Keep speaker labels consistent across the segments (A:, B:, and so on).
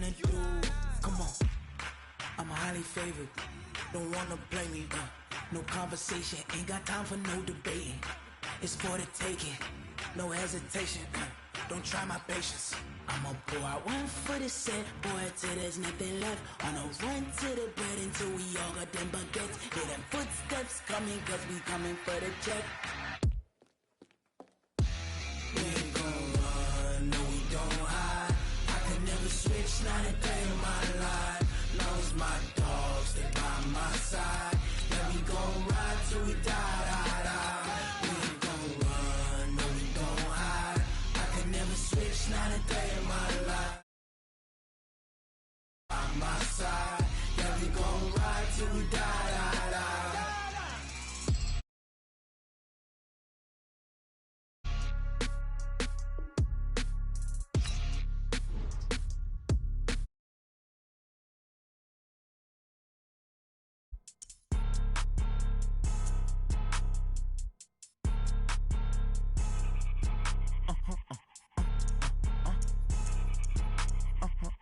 A: wanna do. Come on, I'm highly favored. Don't wanna play me. No conversation, ain't got time for no debating. It's for the taking, no hesitation. Don't try my patience. I'ma pour out one for the set, boy, till there's nothing left. On a run to the bread until we all got them baguettes. Hear them footsteps coming, cause we coming for the check. We ain't gon' run, no we don't hide. I could never switch, not a day in my life. Long as my dogs stay by my side. Yeah, we gon' ride till we die, die, die. We ain't gon' run, no we don't hide. I could never switch, not a day in my life. By my side, yeah, we gon' ride till we die, die, die.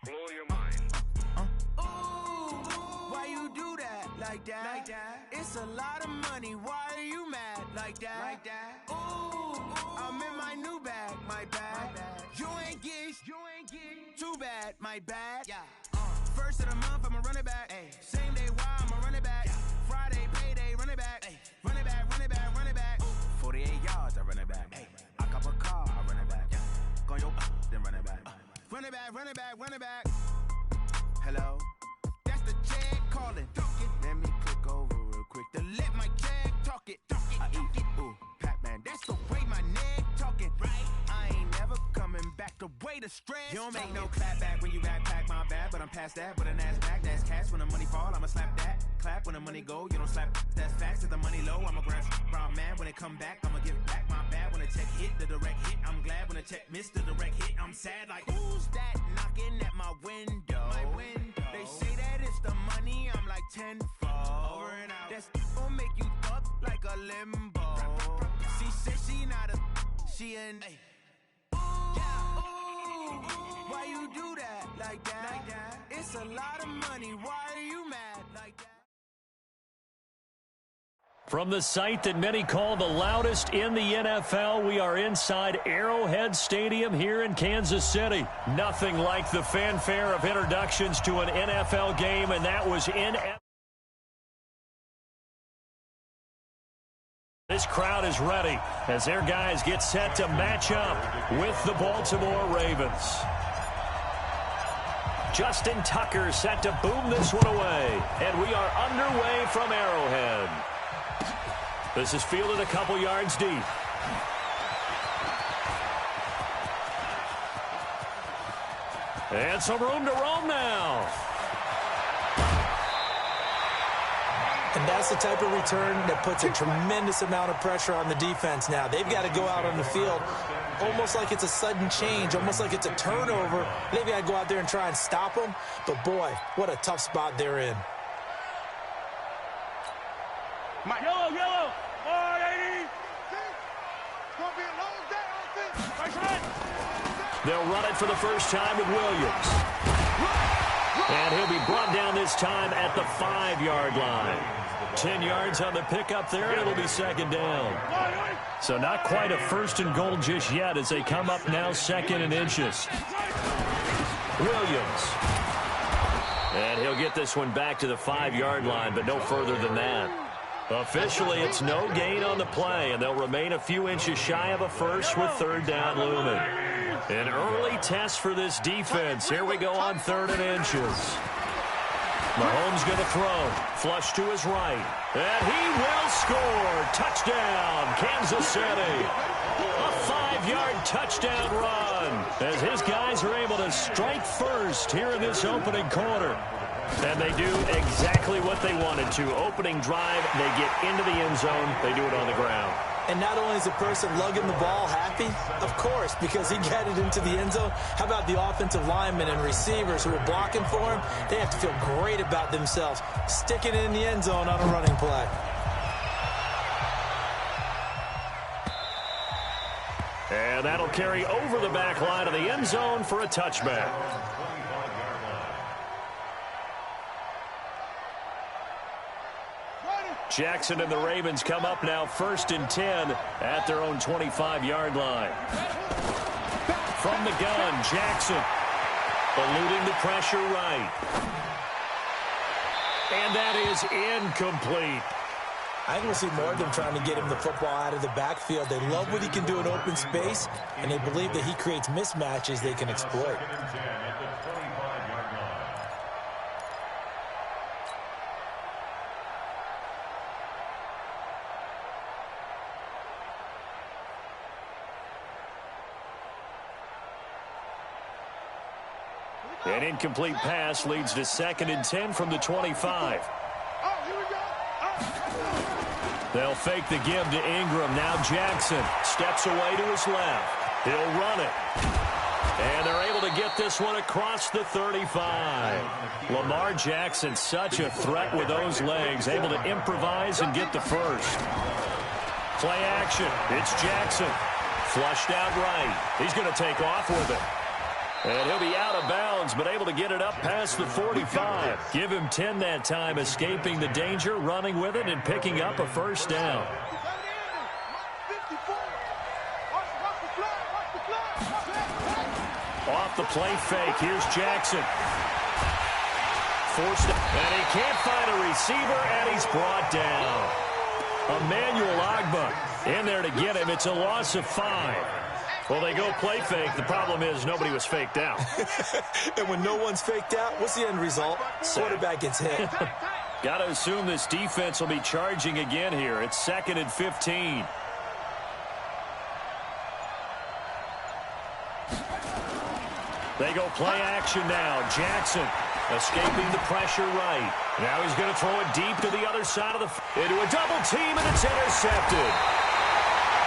B: Blow your mind.
C: Why you do that? Like that? It's a lot of money. Why are you mad? Like that? Ooh, I'm in my new bag. My bad. You ain't get. Too bad. My bad. Yeah. First of the month, I'ma run it back. Ay. Same day, why I'ma run it back. Friday, payday, run it back. Ay. Run it back, run it back, run it back. 48 yards, I run it back. Ay. I cop a car, I run it back. Go your then run it back. Run it back, run it back, run it back. Hello? That's the check calling. Let me click over real quick to let my check talk it. I eat it. Ooh, Pac-Man, that's the way my neck talking. Right? I ain't never coming back the way the stress. You don't make no clap back when you backpack my bad, but I'm past that with an ass back. That's cash when the money fall, I'ma slap that. Clap when the money go, you don't slap. That's facts. If the money low, I'ma grab brown man. When it come back, I'ma give back my bad. When the check hit, the direct hit. I'm glad when the check missed the direct hit. I'm sad like who's that knocking at my window? They say that it's the money, I'm like tenfold. Over and out. That's gon' make you up like a limbo. She said she not a, she an. Why you do that? Like that? It's a lot of money. Why are you mad? Like that?
D: From the site that many call the loudest in the NFL, we are inside Arrowhead Stadium here in Kansas City. Nothing like the fanfare of introductions to an NFL game, and that was in. This crowd is ready as their guys get set to match up with the Baltimore Ravens. Justin Tucker set to boom this one away, and we are underway from Arrowhead. This is fielded a couple yards deep. And some room to roam now.
E: And that's the type of return that puts a tremendous amount of pressure on the defense now. They've got to go out on the field almost like it's a sudden change, almost like it's a turnover. They've got to go out there and try and stop them. But, boy, what a tough spot they're in.
F: Yellow. 480. It's going to be a long day on offense.
D: They'll run it for the first time with Williams. And he'll be brought down this time at the 5-yard line. 10 yards on the pickup there, and it'll be second down. So not quite a first and goal just yet as they come up now second and inches. Williams. And he'll get this one back to the 5-yard line, but no further than that. Officially, it's no gain on the play, and they'll remain a few inches shy of a first with third down looming. An early test for this defense. Here we go on 3rd and inches. Mahomes going to throw. Flush to his right. And he will score. Touchdown, Kansas City. A 5-yard touchdown run as his guys are able to strike first here in this opening quarter. And they do exactly what they wanted to. Opening drive, they get into the end zone. They do it on the ground.
E: And not only is the person lugging the ball happy, of course, because he got it into the end zone. How about the offensive linemen and receivers who are blocking for him? They have to feel great about themselves, sticking it in the end zone on a running play.
D: And that'll carry over the back line of the end zone for a touchback. Jackson and the Ravens come up now 1st and 10 at their own 25-yard line. From the gun, Jackson eluding the pressure right. And that is incomplete.
E: I think we'll see more of them trying to get him the football out of the backfield. They love what he can do in open space, and they believe that he creates mismatches they can exploit.
D: An incomplete pass leads to 2nd and 10 from the 25. They'll fake the give to Ingram. Now Jackson steps away to his left. He'll run it. And they're able to get this one across the 35. Lamar Jackson, such a threat with those legs, able to improvise and get the first. Play action. It's Jackson. Flushed out right. He's going to take off with it. And he'll be out of bounds, but able to get it up past the 45. Give him 10 that time, escaping the danger, running with it, and picking up a first down. Off the play fake, here's Jackson. Forced, and he can't find a receiver, and he's brought down. Emmanuel Ogbah in there to get him. It's a loss of 5. Well, they go play fake. The problem is nobody was faked out.
E: And when no one's faked out, what's the end result? Quarterback gets hit.
D: Got to assume this defense will be charging again here. It's 2nd and 15. They go play action now. Jackson escaping the pressure right. Now he's going to throw it deep to the other side of the into a double team, and it's intercepted.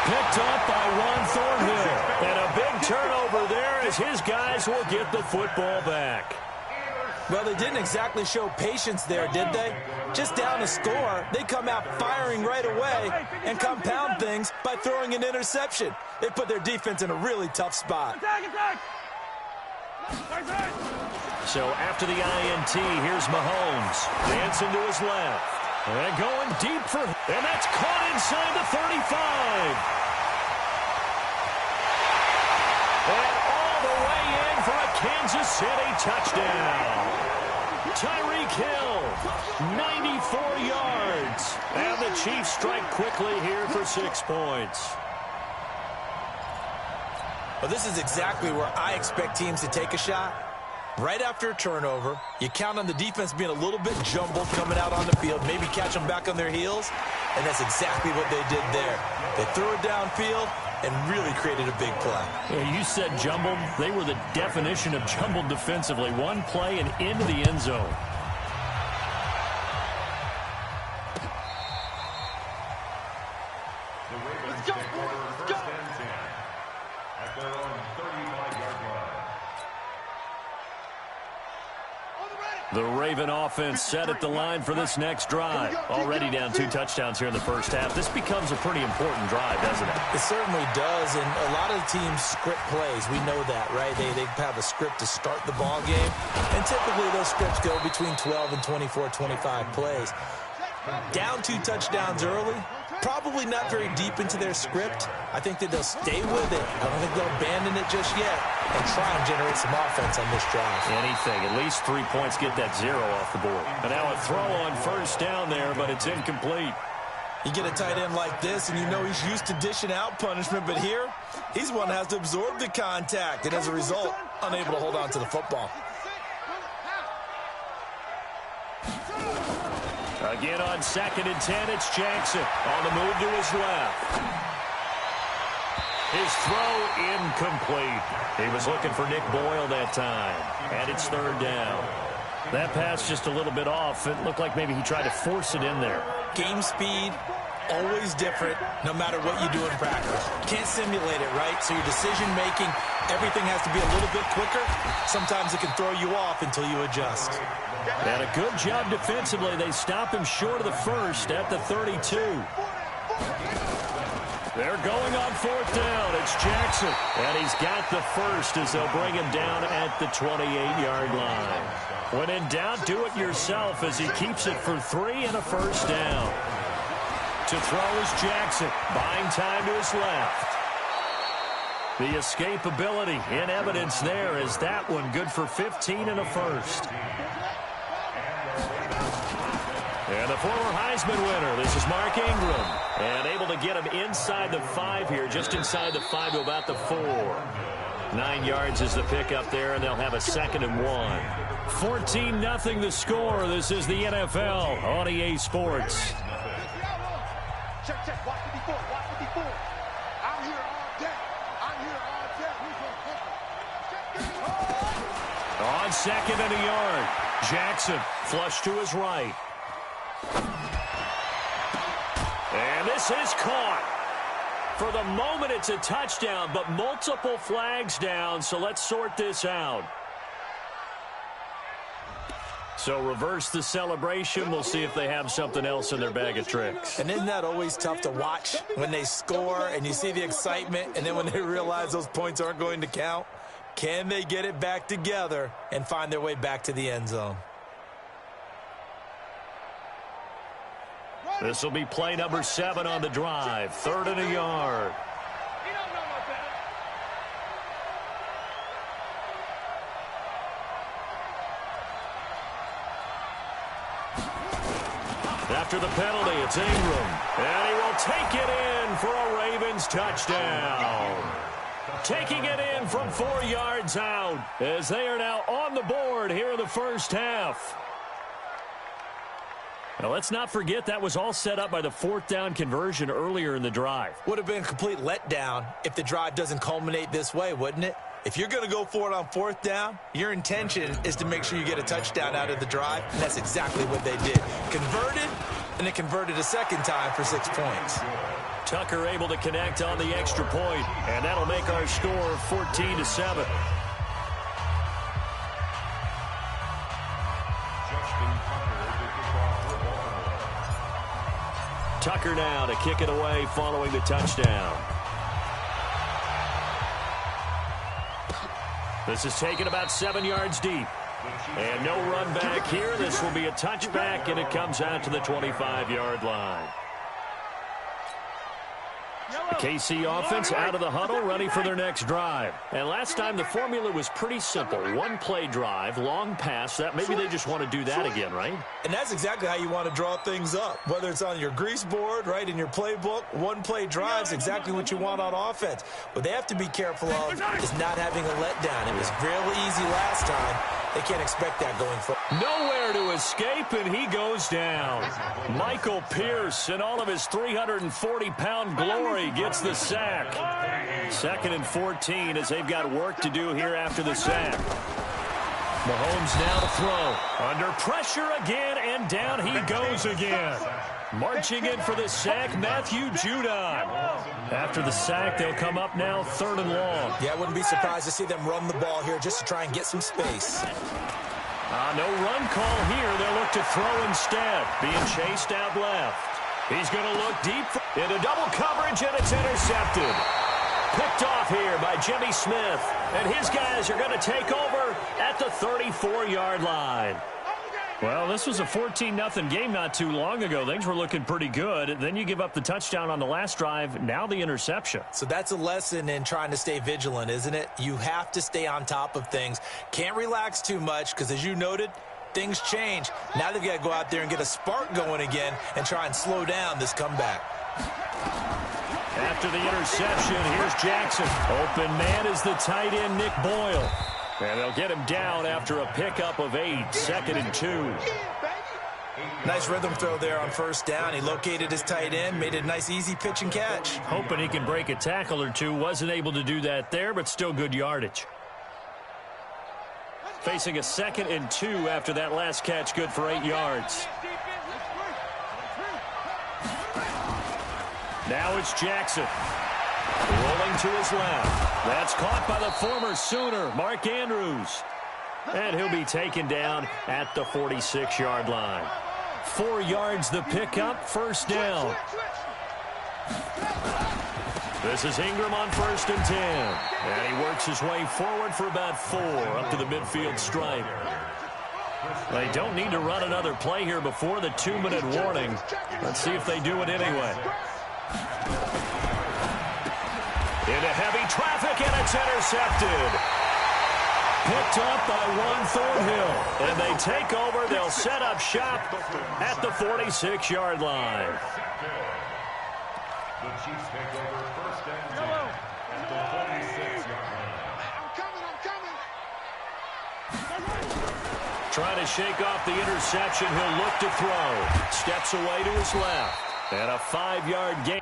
D: Picked up by Juan Thornhill. And a big turnover there as his guys will get the football back.
E: Well, they didn't exactly show patience there, did they? Just down a score, they come out firing right away and compound things by throwing an interception. They put their defense in a really tough spot.
D: So after the INT, here's Mahomes. Dancing to his left. And going deep for, and that's caught inside the 35. And all the way in for a Kansas City touchdown. Tyreek Hill, 94 yards. And the Chiefs strike quickly here for 6 points.
E: Well, this is exactly where I expect teams to take a shot. Right after a turnover, you count on the defense being a little bit jumbled coming out on the field, maybe catch them back on their heels, and that's exactly what they did there. They threw it downfield and really created a big play.
D: Yeah, you said jumbled. They were the definition of jumbled defensively. One play and into the end zone.
F: Let's go, let's go. At their own 35-yard line.
D: The Raven offense set at the line for this next drive. Already down 2 touchdowns here in the first half. This becomes a pretty important drive, doesn't it?
E: It certainly does, and a lot of the teams script plays. We know that, right? They have a script to start the ball game, and typically those scripts go between 12 and 24, 25 plays. Down 2 touchdowns early, probably not very deep into their script. I think that they'll stay with it. I don't think they'll abandon it just yet and try and generate some offense on this drive.
D: Anything. At least 3 points, get that 0 off the board. And now a throw on first down there, but it's incomplete.
E: You get a tight end like this, and you know he's used to dishing out punishment, but here, he's one that has to absorb the contact, and as a result, unable to hold on to the football.
D: Again on 2nd and 10, it's Jackson on the move to his left. His throw incomplete. He was looking for Nick Boyle that time, and it's 3rd down. That pass just a little bit off. It looked like maybe he tried to force it in there.
E: Game speed, always different, no matter what you do in practice. Can't simulate it, right? So your decision-making, everything has to be a little bit quicker. Sometimes it can throw you off until you adjust.
D: And a good job defensively. They stop him short of the first at the 32. They're going on 4th down. It's Jackson. And he's got the first as they'll bring him down at the 28-yard line. When in doubt, do it yourself as he keeps it for 3 and a first down. To throw is Jackson, buying time to his left. The escapability in evidence there as that one good for 15 and a first. And the former Heisman winner, this is Mark Ingram. And able to get him inside the 5 here, just inside the 5 to about the 4. 9 yards is the pickup there, and they'll have a 2nd and 1. 14-0 the score. This is the NFL on EA Sports.
F: Check. Watch 54. Watch 54. I'm here all day. Who's going
D: On 2nd and a yard, Jackson flush to his right. And this is caught. For the moment, it's a touchdown, but multiple flags down, so let's sort this out. So reverse the celebration. We'll see if they have something else in their bag of tricks.
E: And isn't that always tough to watch when they score and you see the excitement, and then when they realize those points aren't going to count? Can they get it back together and find their way back to the end zone?
D: This will be play number 7 on the drive. 3rd and a yard. After the penalty, it's Ingram. And he will take it in for a Ravens touchdown. Taking it in from 4 yards out as they are now on the board here in the first half. Now, let's not forget that was all set up by the 4th down conversion earlier in the drive.
E: Would have been a complete letdown if the drive doesn't culminate this way, wouldn't it? If you're going to go for it on 4th down, your intention is to make sure you get a touchdown out of the drive, and that's exactly what they did. Converted, and they converted a 2nd time for 6 points.
D: Tucker able to connect on the extra point, and that'll make our score 14-7. Tucker now to kick it away following the touchdown. This is taken about 7 yards deep. And no run back here. This will be a touchback, and it comes out to the 25-yard line. The KC offense out of the huddle, ready for their next drive. And last time the formula was pretty simple. 1-play drive, long pass. That maybe they just want to do that again, right?
E: And that's exactly how you want to draw things up. Whether it's on your grease board, right, in your playbook, 1-play drive is exactly what you want on offense. What they have to be careful of is not having a letdown. It was real easy last time. They can't expect that going forward.
D: Nowhere to escape, and he goes down. Michael Pierce, in all of his 340-pound glory, gets the sack. 2nd and 14 as they've got work to do here after the sack. Mahomes now to throw. Under pressure again, and down he goes again. Marching in for the sack, Matthew Judon. After the sack, they'll come up now 3rd and long.
E: Yeah, I wouldn't be surprised to see them run the ball here just to try and get some space.
D: No run call here. They'll look to throw instead. Being chased out left. He's going to look deep into double coverage, and it's intercepted. Picked off here by Jimmy Smith. And his guys are going to take over at the 34-yard line. Well, this was a 14-0 game not too long ago. Things were looking pretty good. Then you give up the touchdown on the last drive. Now the interception.
E: So that's a lesson in trying to stay vigilant, isn't it? You have to stay on top of things. Can't relax too much because, as you noted, things change. Now they've got to go out there and get a spark going again and try and slow down this comeback.
D: After the interception, here's Jackson. Open man is the tight end, Nick Boyle. And they'll get him down after a pickup of 8, 2nd and 2.
E: Nice rhythm throw there on 1st down. He located his tight end, made it a nice, easy pitch and catch.
D: Hoping he can break a tackle or two. Wasn't able to do that there, but still good yardage. Facing a 2nd and 2 after that last catch, good for 8 yards. Now it's Jackson. Rolling to his left. That's caught by the former Sooner, Mark Andrews. And he'll be taken down at the 46-yard line. 4 yards the pickup, 1st down. This is Ingram on 1st and 10. And he works his way forward for about 4 up to the midfield stripe. They don't need to run another play here before the 2-minute warning. Let's see if they do it anyway. Into heavy traffic, and it's intercepted. Picked up by one Thornhill. And they take over. They'll set up shop at the 46-yard line.
B: The Chiefs take over first and 10 at the 46-yard line.
F: I'm coming.
D: Trying to shake off the interception. He'll look to throw. Steps away to his left. And a 5-yard gain.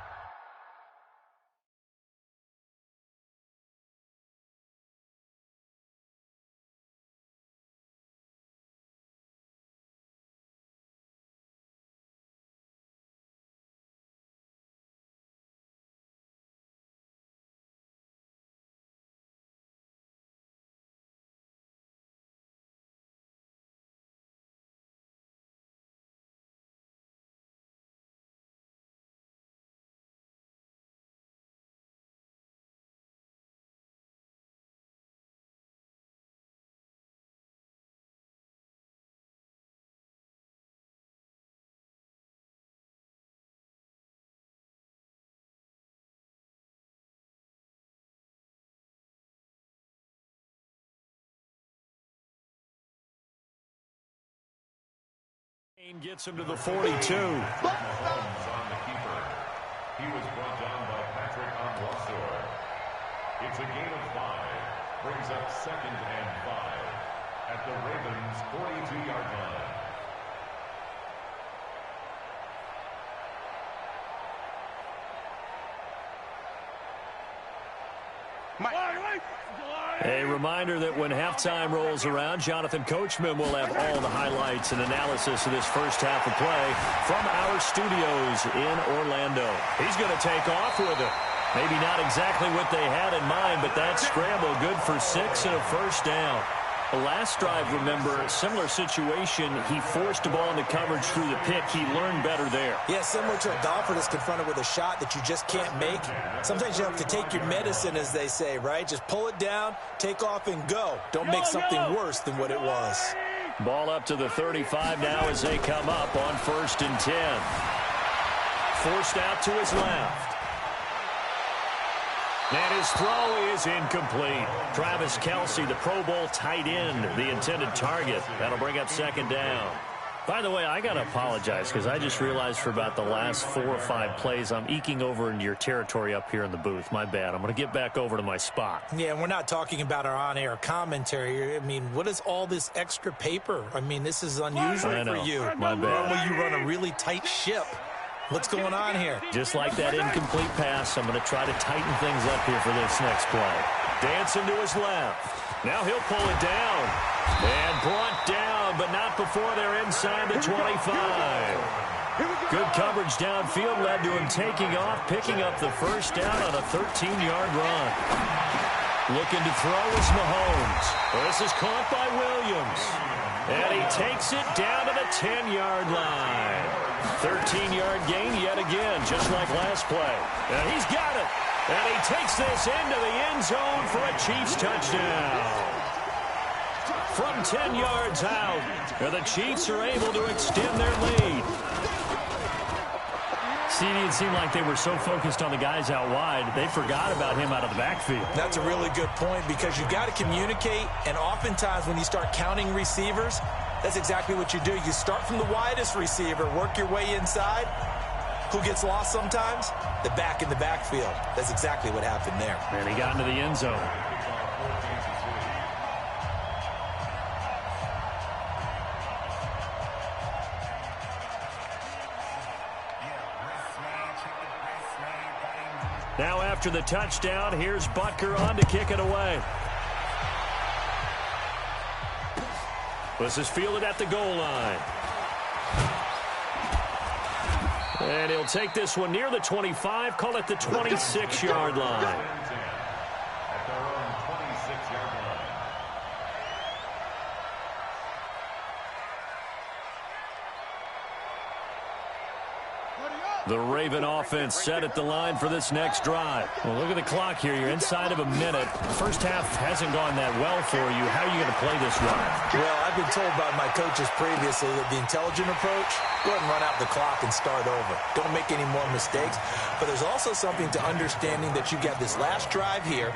D: Gets him to the 42.
B: On the keeper. He was brought down by Patrick Onwuasor. It's a gain of 5. Brings up 2nd and 5 at the Ravens' 42-yard line.
D: A reminder that when halftime rolls around, Jonathan Coachman will have all the highlights and analysis of this first half of play from our studios in Orlando. He's going to take off with it. Maybe not exactly what they had in mind, but that scramble good for 6 and a first down. The last drive, remember, similar situation. He forced the ball into coverage through the pick. He learned better there.
E: Yeah, similar to a golfer that's confronted with a shot that you just can't make. Sometimes you have to take your medicine, as they say, right? Just pull it down, take off, and go. Don't make something worse than what it was.
D: Ball up to the 35 now as they come up on 1st and 10. Forced out to his left. And his throw is incomplete. Travis Kelce, the Pro Bowl tight end, the intended target. That'll bring up 2nd down. By the way, I got to apologize because I just realized for about the last 4 or 5 plays, I'm eking over into your territory up here in the booth. My bad. I'm going to get back over to my spot.
E: Yeah, and we're not talking about our on-air commentary. I mean, what is all this extra paper? I mean, this is unusual for you.
D: My bad.
E: Normally you run a really tight ship. What's going on here?
D: Just like that incomplete pass, I'm going to try to tighten things up here for this next play. Dancing to his left. Now he'll pull it down. And brought down, but not before they're inside the 25. Good coverage downfield led to him taking off, picking up the first down on a 13-yard run. Looking to throw is Mahomes. This is caught by Williams. And he takes it down to the 10-yard line. 13-yard gain yet again, just like last play. And he's got it. And he takes this into the end zone for a Chiefs touchdown. From 10 yards out, and the Chiefs are able to extend their lead. See, it seemed like they were so focused on the guys out wide, they forgot about him out of the backfield.
E: That's a really good point because you got to communicate, and oftentimes when you start counting receivers, that's exactly what you do. You start from the widest receiver, work your way inside. Who gets lost sometimes? The back in the backfield. That's exactly what happened there.
D: And he got into the end zone. Now after the touchdown, here's Butker on to kick it away. This is fielded at the goal line. And he'll take this one near the 25, call it the 26-yard line.
B: At their own 26-yard line.
F: Hurry up!
D: The Raven offense set at the line for this next drive. Well, look at the clock here. You're inside of a minute. First half hasn't gone that well for you. How are you going to play this drive?
E: Well, I've been told by my coaches previously that the intelligent approach, go ahead and run out the clock and start over. Don't make any more mistakes. But there's also something to understanding that you got this last drive here.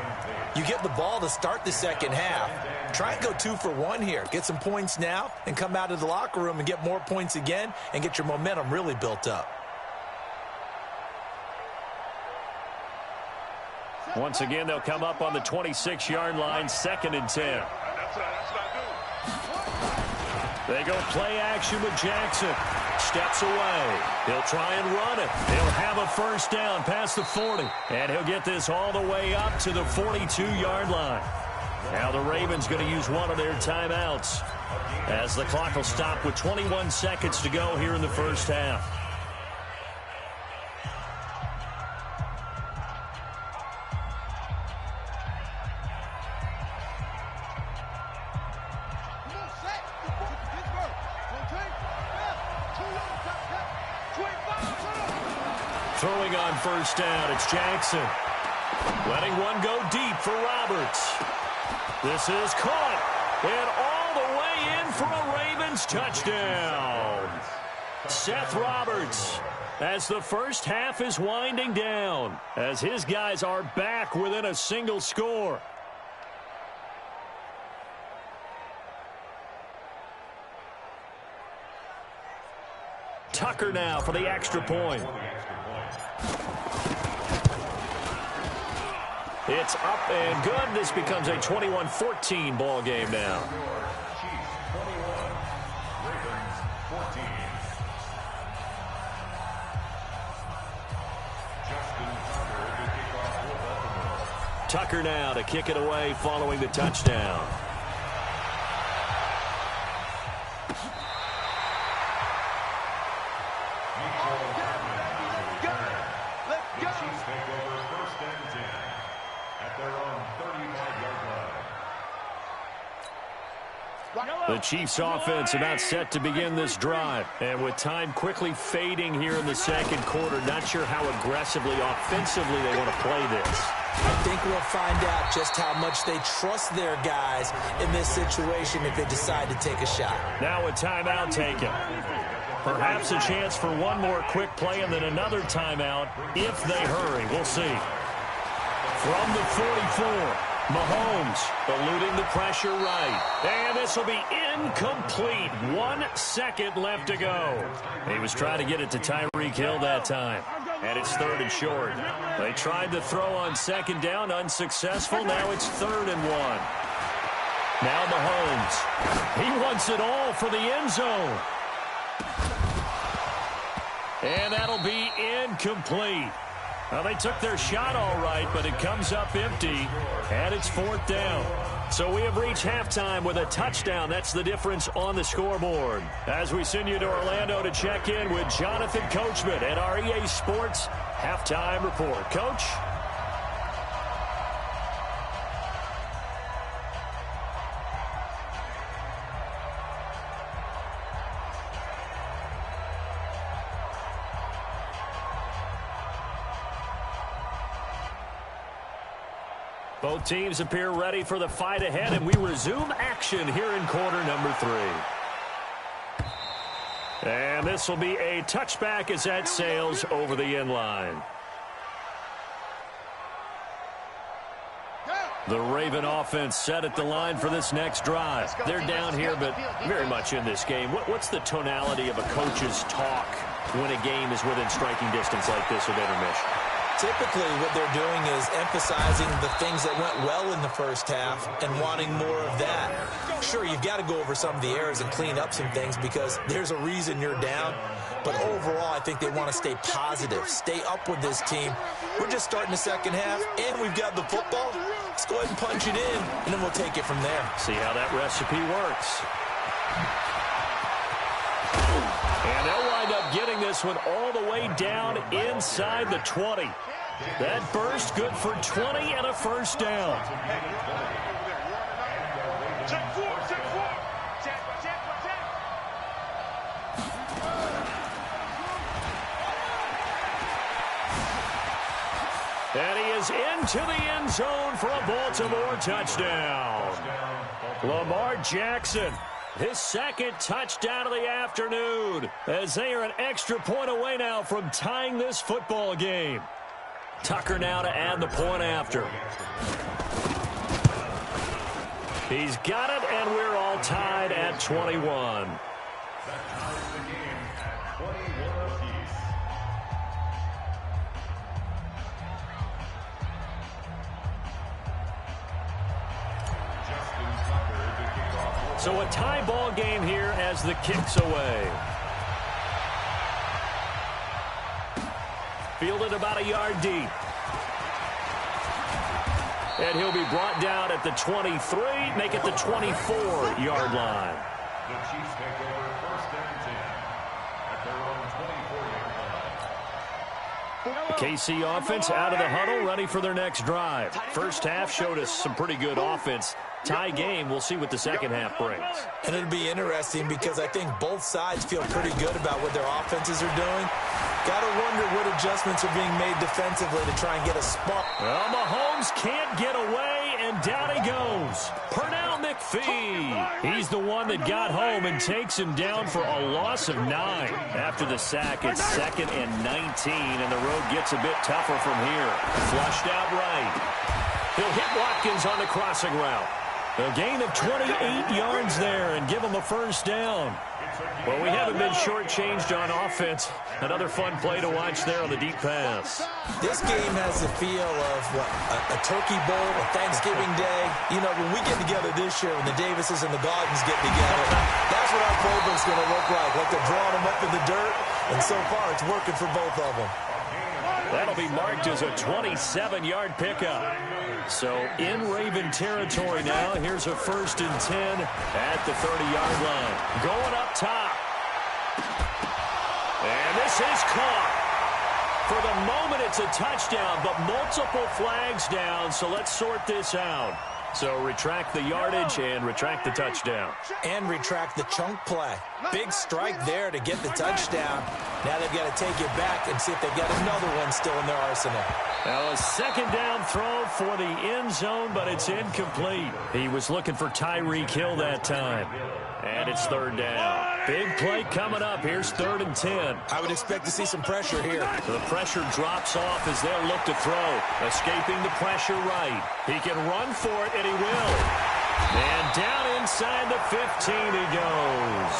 E: You get the ball to start the second half. Try and go 2 for 1 here. Get some points now and come out of the locker room and get more points again and get your momentum really built up.
D: Once again, they'll come up on the 26-yard line, 2nd and 10. They go play action with Jackson. Steps away. He'll try and run it. He'll have a first down past the 40. And he'll get this all the way up to the 42-yard line. Now the Ravens going to use one of their timeouts as the clock will stop with 21 seconds to go here in the first half. Throwing on first down, it's Jackson. Letting one go deep for Roberts. This is caught. And all the way in for a Ravens touchdown. Seth Roberts, as the first half is winding down, as his guys are back within a single score. Tucker now for the extra point. It's up and good. This becomes a 21-14 ball game now. Tucker now to kick it away following the touchdown. The Chiefs offense about set to begin this drive. And with time quickly fading here in the second quarter, not sure how aggressively, offensively they want to play this.
E: I think we'll find out just how much they trust their guys in this situation if they decide to take a shot.
D: Now a timeout taken. Perhaps a chance for one more quick play and then another timeout if they hurry. We'll see. From the 44. Mahomes eluding the pressure right. And this will be incomplete. 1 second left to go. He was trying to get it to Tyreek Hill that time. And it's 3rd and short. They tried to throw on 2nd down, unsuccessful. Now it's 3rd and 1. Now Mahomes. He wants it all for the end zone. And that'll be incomplete. Well, they took their shot all right, but it comes up empty, and it's 4th down. So we have reached halftime with a touchdown. That's the difference on the scoreboard. As we send you to Orlando to check in with Jonathan Coachman at our EA Sports Halftime Report. Coach? Both teams appear ready for the fight ahead, and we resume action here in quarter number 3. And this will be a touchback as that sails over the end line. The Raven offense set at the line for this next drive. They're down here, but very much in this game. What's the tonality of a coach's talk when a game is within striking distance like this with intermission?
E: Typically, what they're doing is emphasizing the things that went well in the first half and wanting more of that. Sure, you've got to go over some of the errors and clean up some things because there's a reason you're down. But overall, I think they want to stay positive, stay up with this team. We're just starting the second half, and we've got the football. Let's go ahead and punch it in, and then we'll take it from there.
D: See how that recipe works. And they'll wind up getting this one all the way down inside the 20. That burst good for 20 and a first down. And he is into the end zone for a Baltimore touchdown. Lamar Jackson, his second touchdown of the afternoon, as they are an extra point away now from tying this football game. Tucker now to add the point after. He's got it, and we're all tied at 21. So a tie ball game here as the kick's away. Fielded about a yard deep. And he'll be brought down at the 23, make it the 24-yard line.
B: The Chiefs take over first and 10 at their own 24-yard line.
D: The KC offense out of the huddle, ready for their next drive. First half showed us some pretty good offense. Tie game, we'll see what the second half brings.
E: And it'll be interesting because I think both sides feel pretty good about what their offenses are doing. Got to wonder what adjustments are being made defensively to try and get a spark.
D: Well, Mahomes can't get away, and down he goes. Pernell McPhee. He's the one that got home and takes him down for a loss of 9. After the sack, it's 2nd and 19, and the road gets a bit tougher from here. Flushed out right. He'll hit Watkins on the crossing route. A gain of 28 yards there and give him a first down. Well, we haven't been shortchanged on offense. Another fun play to watch there on the deep pass.
E: This game has the feel of a turkey bowl, a Thanksgiving day. You know, when we get together this year, when the Davises and the Gaughtons get together, that's what our playbook's going to look like they're drawing them up in the dirt. And so far, it's working for both of them.
D: That'll be marked as a 27-yard pickup. So in Raven territory now. Here's a 1st and 10 at the 30-yard line. Going up top. And this is caught. For the moment, it's a touchdown, but multiple flags down. So let's sort this out. So retract the yardage and retract the touchdown.
E: And retract the chunk play. Big strike there to get the touchdown. Now they've got to take it back and see if they've got another one still in their arsenal.
D: Now a second down throw for the end zone, but it's incomplete. He was looking for Tyreek Hill that time. And it's 3rd down. Big play coming up. Here's 3rd and 10.
E: I would expect to see some pressure here.
D: The pressure drops off as they'll look to throw. Escaping the pressure right. He can run for it, and he will. And down inside the 15 he goes.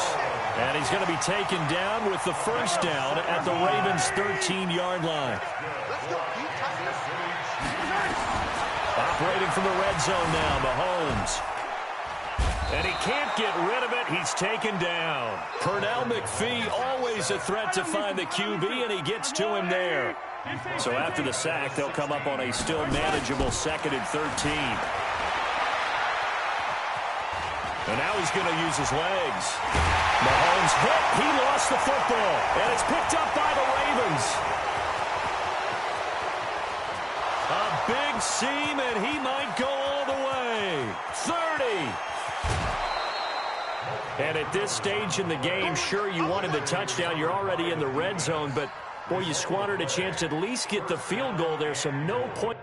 D: And he's going to be taken down with the first down at the Ravens' 13-yard line. Operating from the red zone now, Mahomes. And he can't get rid of it. He's taken down. Pernell McPhee, always a threat to find the QB, and he gets to him there. So after the sack, they'll come up on a still manageable 2nd and 13. And now he's going to use his legs. Mahomes hit. He lost the football. And it's picked up by the Ravens. A big seam, and he might go all the way. 30. And at this stage in the game, sure, you wanted the touchdown. You're already in the red zone, but, boy, you squandered a chance to at least get the field goal there, so no point.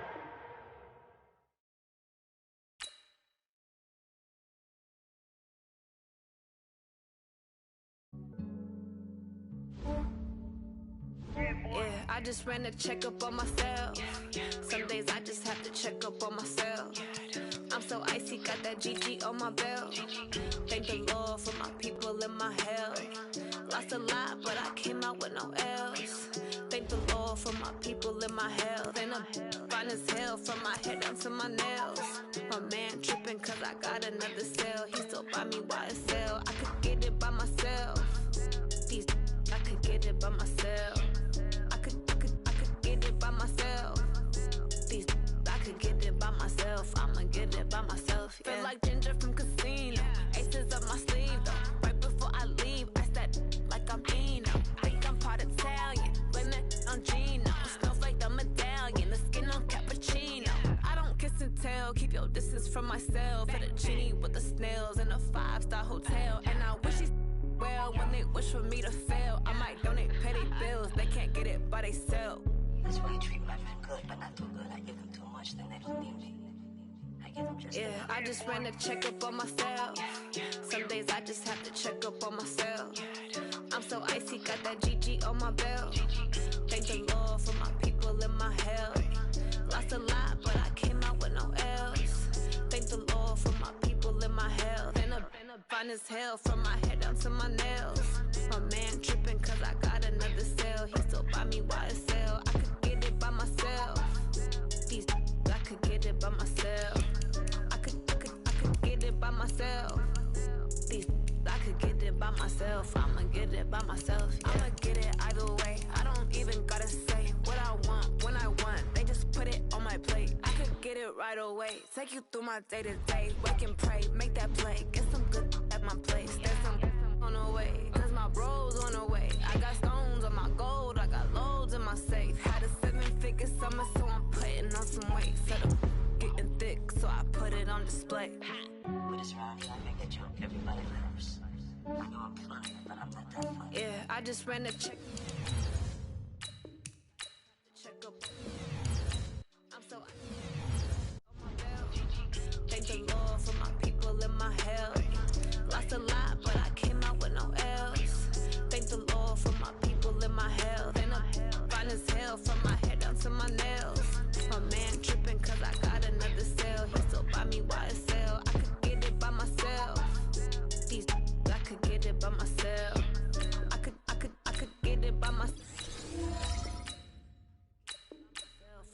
G: I just ran a checkup on myself. Some days I just have to check up on myself. I'm so icy, got that GG on my belt. Thank the Lord for my people and my health. Lost a lot, but I came out with no else. Thank the Lord for my people and my health. And I'm fine as hell from my head down to my nails. My man tripping cause I got another cell. He still buy me YSL. I could get it by myself. I could get it by myself. I could get it by myself. I could get it by myself. I'ma get it by myself. Yeah. Feel like Ginger from Casino. Aces up my sleeve though. Right before I leave, I said like I'm Eno. Think I'm part Italian. Blame it on Gino. Snowflake the medallion. The skin on cappuccino. I don't kiss and tell. Keep your distance from myself. Fettuccine with the snails in a 5-star hotel. And I wish he's well when they wish for me to fail. I might donate, pay their bills. They can't get it by themselves.
H: That's why I treat my men good, but not too good. I give them too much, then they don't need me. I give them just enough.
G: I just ran a checkup on myself. Some days I just have to check up on myself. I'm so icy, got that GG on my belt. Thank the Lord for my people in my health. Lost a lot, but I came out with no else. Thank the Lord for my people in my health. And I've been fine as hell from my head down to my nails. My man tripping cause I got another cell. He still buy me YSL. I could get it by myself. These I could get it by myself. I could get it by myself. These I could get it by myself. I'ma get it by myself. Yeah. I'ma get it either way. I don't even gotta say what I want when I want. They just put it on my plate. I could get it right away. Take you through my day to day. Wake and pray, make that play. Get some good at my place. There's some on the way. Cause my bros on the way. I got stones on my gold. I got loads in my safe. Had a 7-figure summer, so I'm putting on some weight. Set up getting thick, so I put it on display.
H: With this round here, I make that jump. Everybody nervous. I know I'm funny, but I'm not that funny.
G: Yeah, I just ran a check up. I'm so on my belt. Thank the Lord for my people in my health. Lost a lot, but I came out with no else. Thank the Lord for my people in my health. And I'm fine as hell from my head down to my nails. My man tripping cause I got another cell. He still buy me YSL. I could get it by myself. These I could get it by myself. I could get it by myself.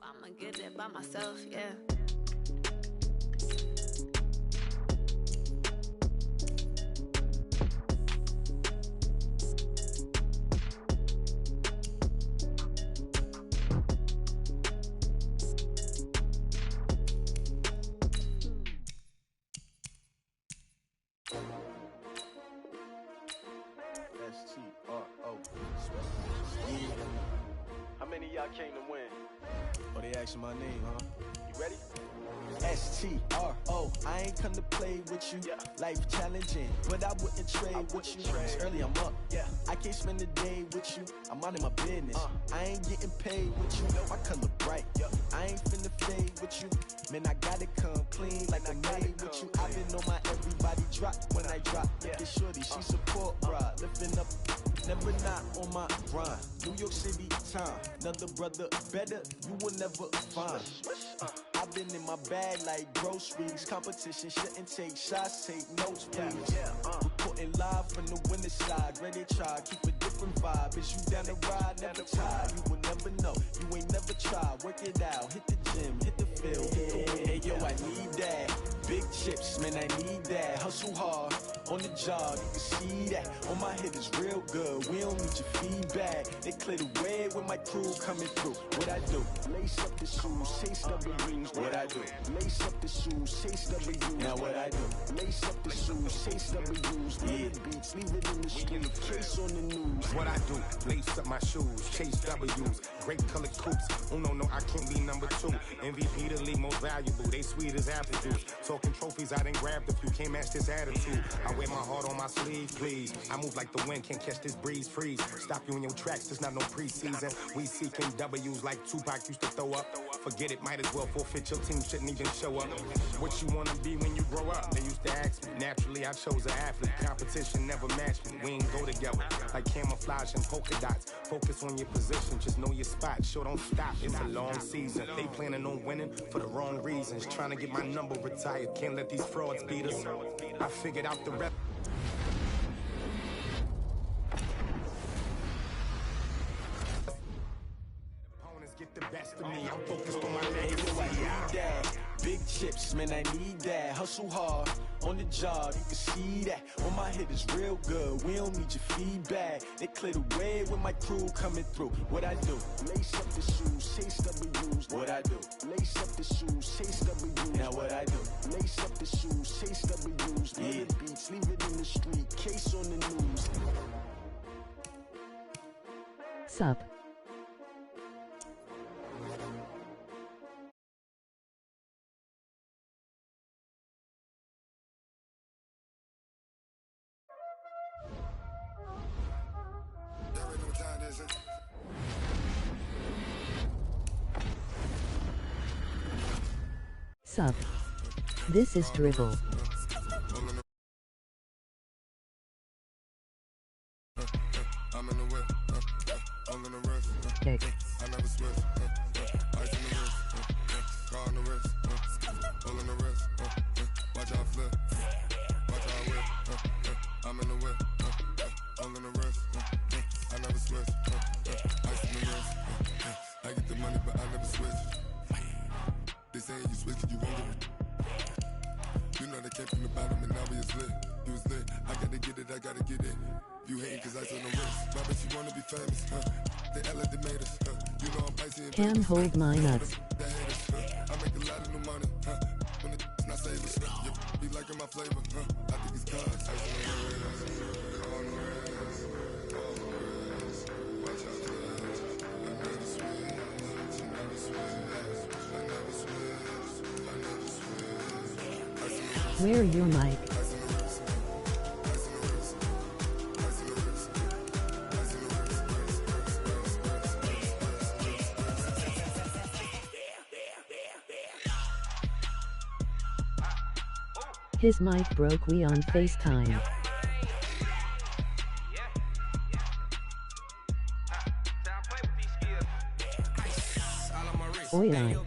G: I'ma get it by myself, yeah.
C: S-T-R-O. Yeah. How many of y'all came to win? Oh, they asking my name, huh? You ready? S-T-R-O. I ain't come to play with you. Yeah. Life challenging, but I wouldn't trade with you. It's early, I'm up. Yeah. I can't spend a day with you. I'm out of my business. I ain't getting paid with you. My color bright. Yeah. I ain't finna fade with you. Man, I gotta come clean like I made with you. I've been on my everybody drop when I drop. Look at shorty, she support bra. Lifting up, never not on my grind. New York City time. Another brother better, you will never find. I've been in my bag like groceries. Competition shouldn't take shots, take notes, please. Reporting live from the winter side. Ready to try, keep a different vibe. Is you down the ride, never tired. You will never know, you ain't never tried. Work it out, hit the gym, hit the field, hit the win. Hey yo, I need that. Big chips, man, I need that. Hustle hard, on the job, you can see that. On my hit is real good, we don't need your feedback. They clear the way with my crew coming through. What I do? Lace up the shoes, chase W's. What I do? Lace up the shoes, chase W's. Now what I do? Lace up the shoes, chase W's. Yeah, beats, leave it in the street, case on the news.
I: What I do? Lace up my shoes, chase W's. Great colored coops. Oh no, I can't be number 2. MVP the league most valuable. They sweet as apple juice. Talking trophies, I done grabbed a few. Can't match this attitude. I wear my heart on my sleeve, please. I move like the wind, can't catch this breeze. Freeze. Stop you in your tracks. There's not no preseason. We seeking W's like Tupac used to throw up. Forget it, might as well forfeit. Your team shouldn't even show up. What you wanna be when you grow up? They used to ask me. Naturally, I chose an athlete. Competition never matched me. We ain't go together like camouflage and polka dots. Focus on your position, just know your spot. Sure, don't stop. It's a long season. They planning on winning for the wrong reasons. Trying to get my number retired. Can't let these frauds beat us. I figured out the rep. Get the best of me. I'm focused on my legacy. I need that. Big chips, man, I need that. Hustle hard on the job, you can see that. On my hit is real good. We don't need your feedback. They clear the way with my crew coming through. What I do? Lace up the shoes, chase W's. What I do? Lace up the shoes, chase W's. Now what I do? Lace up the shoes, chase W's. Yeah, beats, leave it in the street, case on the news.
J: Sup. Sup. This is Dribble.
I: I'm in the whip, I'm in the wrist, I never switch, ice in the wrist, car on the wrist, all in the wrist, watch out flip, watch out whip, I'm in the whip, all in the wrist, I never switch, ice in the wrist, I get the money but I never switch, they say you switch you won't get it, you know they came from the bottom and now we is lit, you was lit, I gotta get it, I gotta get it. You hating cause I on the wrist. My bitch, you wanna be famous, They act like they made us, You know I'm icy and
J: Can hold my nuts.
I: I make a lot of new money, When it's not savers, you be liking my flavor, I think it's cause ice on the wrist, on the wrist, watch out for this. I never switch, I never switch.
J: Where your mic? His mic broke. We on FaceTime. Oi, oi.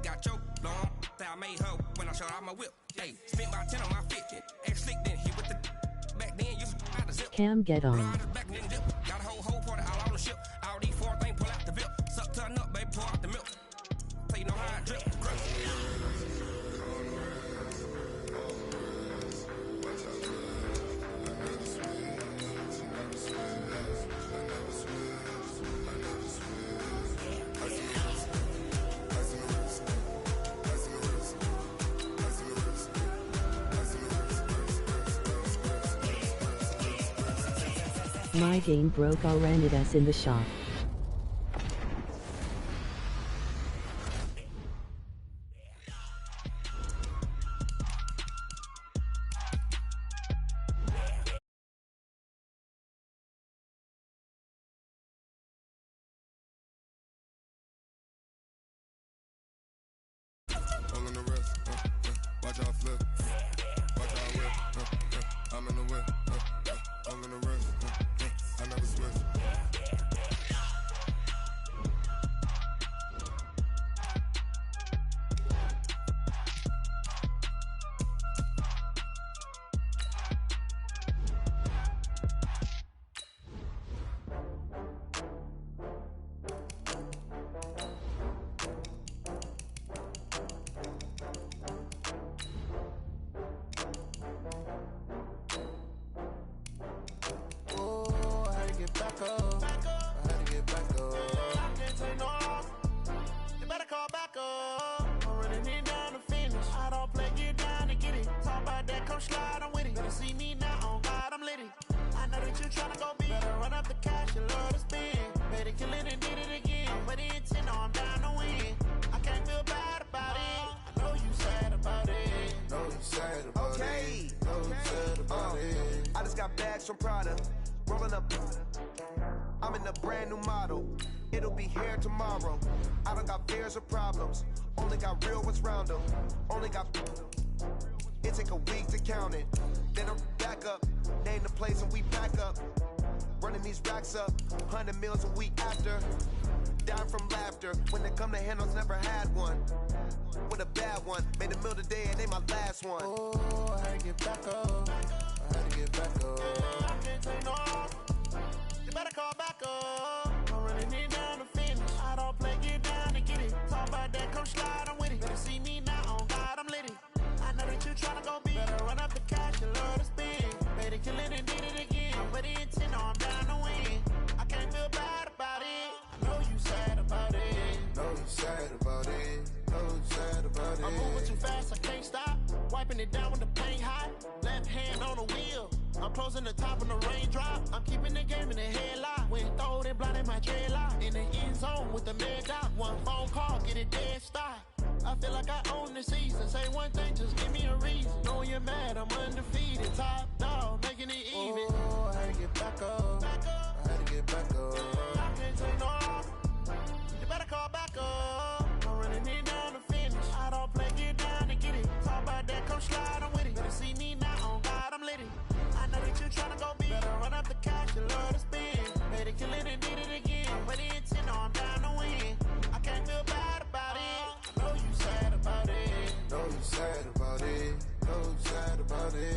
C: Got your long, I made her when I showed out my whip. Hey, spent about 10 on my 50. Ex slick then hit with the back then you out the zip.
J: Cam, get on.
C: Got a whole party all on the ship. All these four things pull out the bill. Suck turn up, baby, pour out the milk. So you know how I drip.
J: My game broke. I rented us in the shop.
I: All in the wrist, watch out flip, watch out whip, I'm in the whip, all in the wrist, I never switch.
C: I just got bags from Prada, rolling up. I'm in a brand new model. It'll be here tomorrow. I don't got fears or problems. Only got real ones round them. Only got. It take a week to count it. Then I'm back up. Name the place and we pack up. Running these racks up. 100 meals a week after. Down from laughter. When they come to handles, never had one. With a bad one. Made a meal today and they my last one. Oh, I had to get back up. I had to get back up. I can't take no off. You better call back up. I'm running it down to finish. I don't play, get down to get it. Talk about that, come slide, I'm with it. Better see me now, on God, I'm litty. I know that you tryna go big. Better run up the cash, you love to spend. Better kill it and did it again. But the intent, no, I'm down to win. I can't feel bad about it. I know you sad about it. Know you sad about it. Know you sad about it. I'm moving too fast, I can't stop. Wiping it down when the paint hot. Left hand on the wheel. I'm closing the top when the raindrop. I'm keeping the game in the headlock. When throw it blind in my dreadlock. In the end zone with the mad dot. One phone call, get it dead stop. I feel like I own the season. Say one thing, just give me a reason. Knowing you're mad, I'm undefeated. Top dog, making it even. Oh, I had to get back up. I had to get back up. I can't take no off. You better call back up. I'm running it down to finish. I don't play, get down to get it. Talk about that, come slide on with it. Better see me now, on God, I'm lit it. I know that you tryna go big. Better run up the cash, you love to spend. Better kill it and did it again. But the intent, I'm down to win. I can't feel bad about it. I know you sad about it. Know you sad about it. Know you sad about it.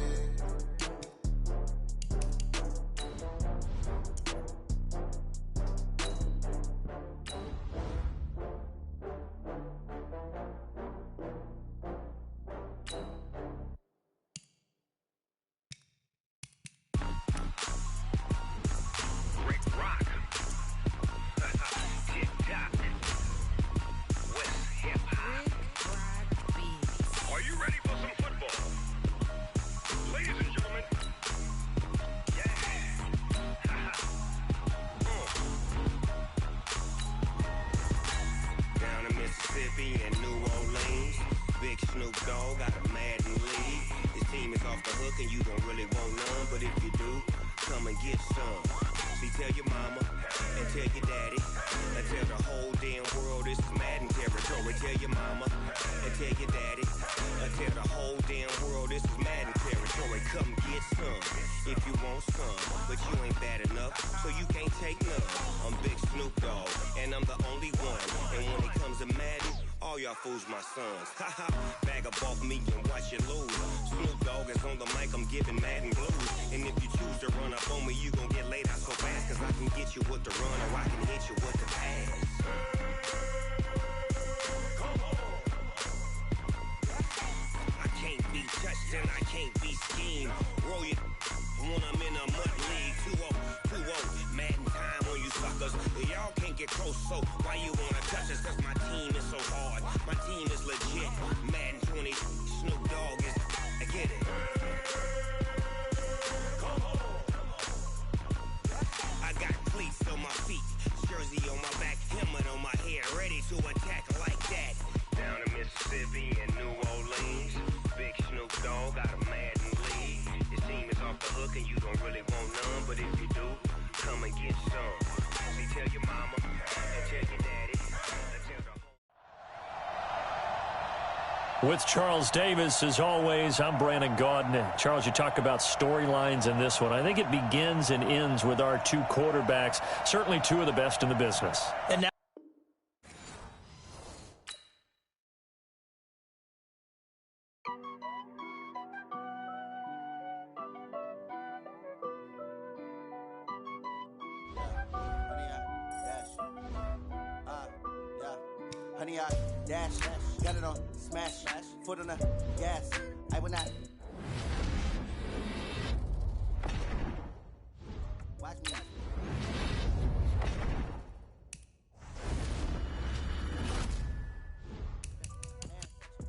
K: Fools my sons. Haha, bag up off me and watch you lose. Snoop Dogg is on the mic, I'm giving Madden blues. And if you choose to run up on me, you gon' get laid out so fast. Cause I can get you with the run or I can hit you with the pass. I can't be touched and I can't be schemed. Roll you when I'm in a mud league. 2-0, Madden time on you suckers. Y'all can't get close, so why you wanna touch us? Cause my team is so hard. My team is legit. Madden 20, Snoop Dogg is. I get it. I got cleats on my feet, jersey on my back, helmet on my head, ready to attack like that. Down in Mississippi and New Orleans, big Snoop Dogg got a Madden league. His team is off the hook and you don't really want none, but if you do, come and get some. See, tell your mama and tell your daddy.
D: With Charles Davis, as always, I'm Brandon Gaudin. Charles, you talk about storylines in this one. I think it begins and ends with our two quarterbacks, certainly two of the best in the business. And now
C: Honey, I dash, got it on smash, foot on the gas. I will not. Watch me.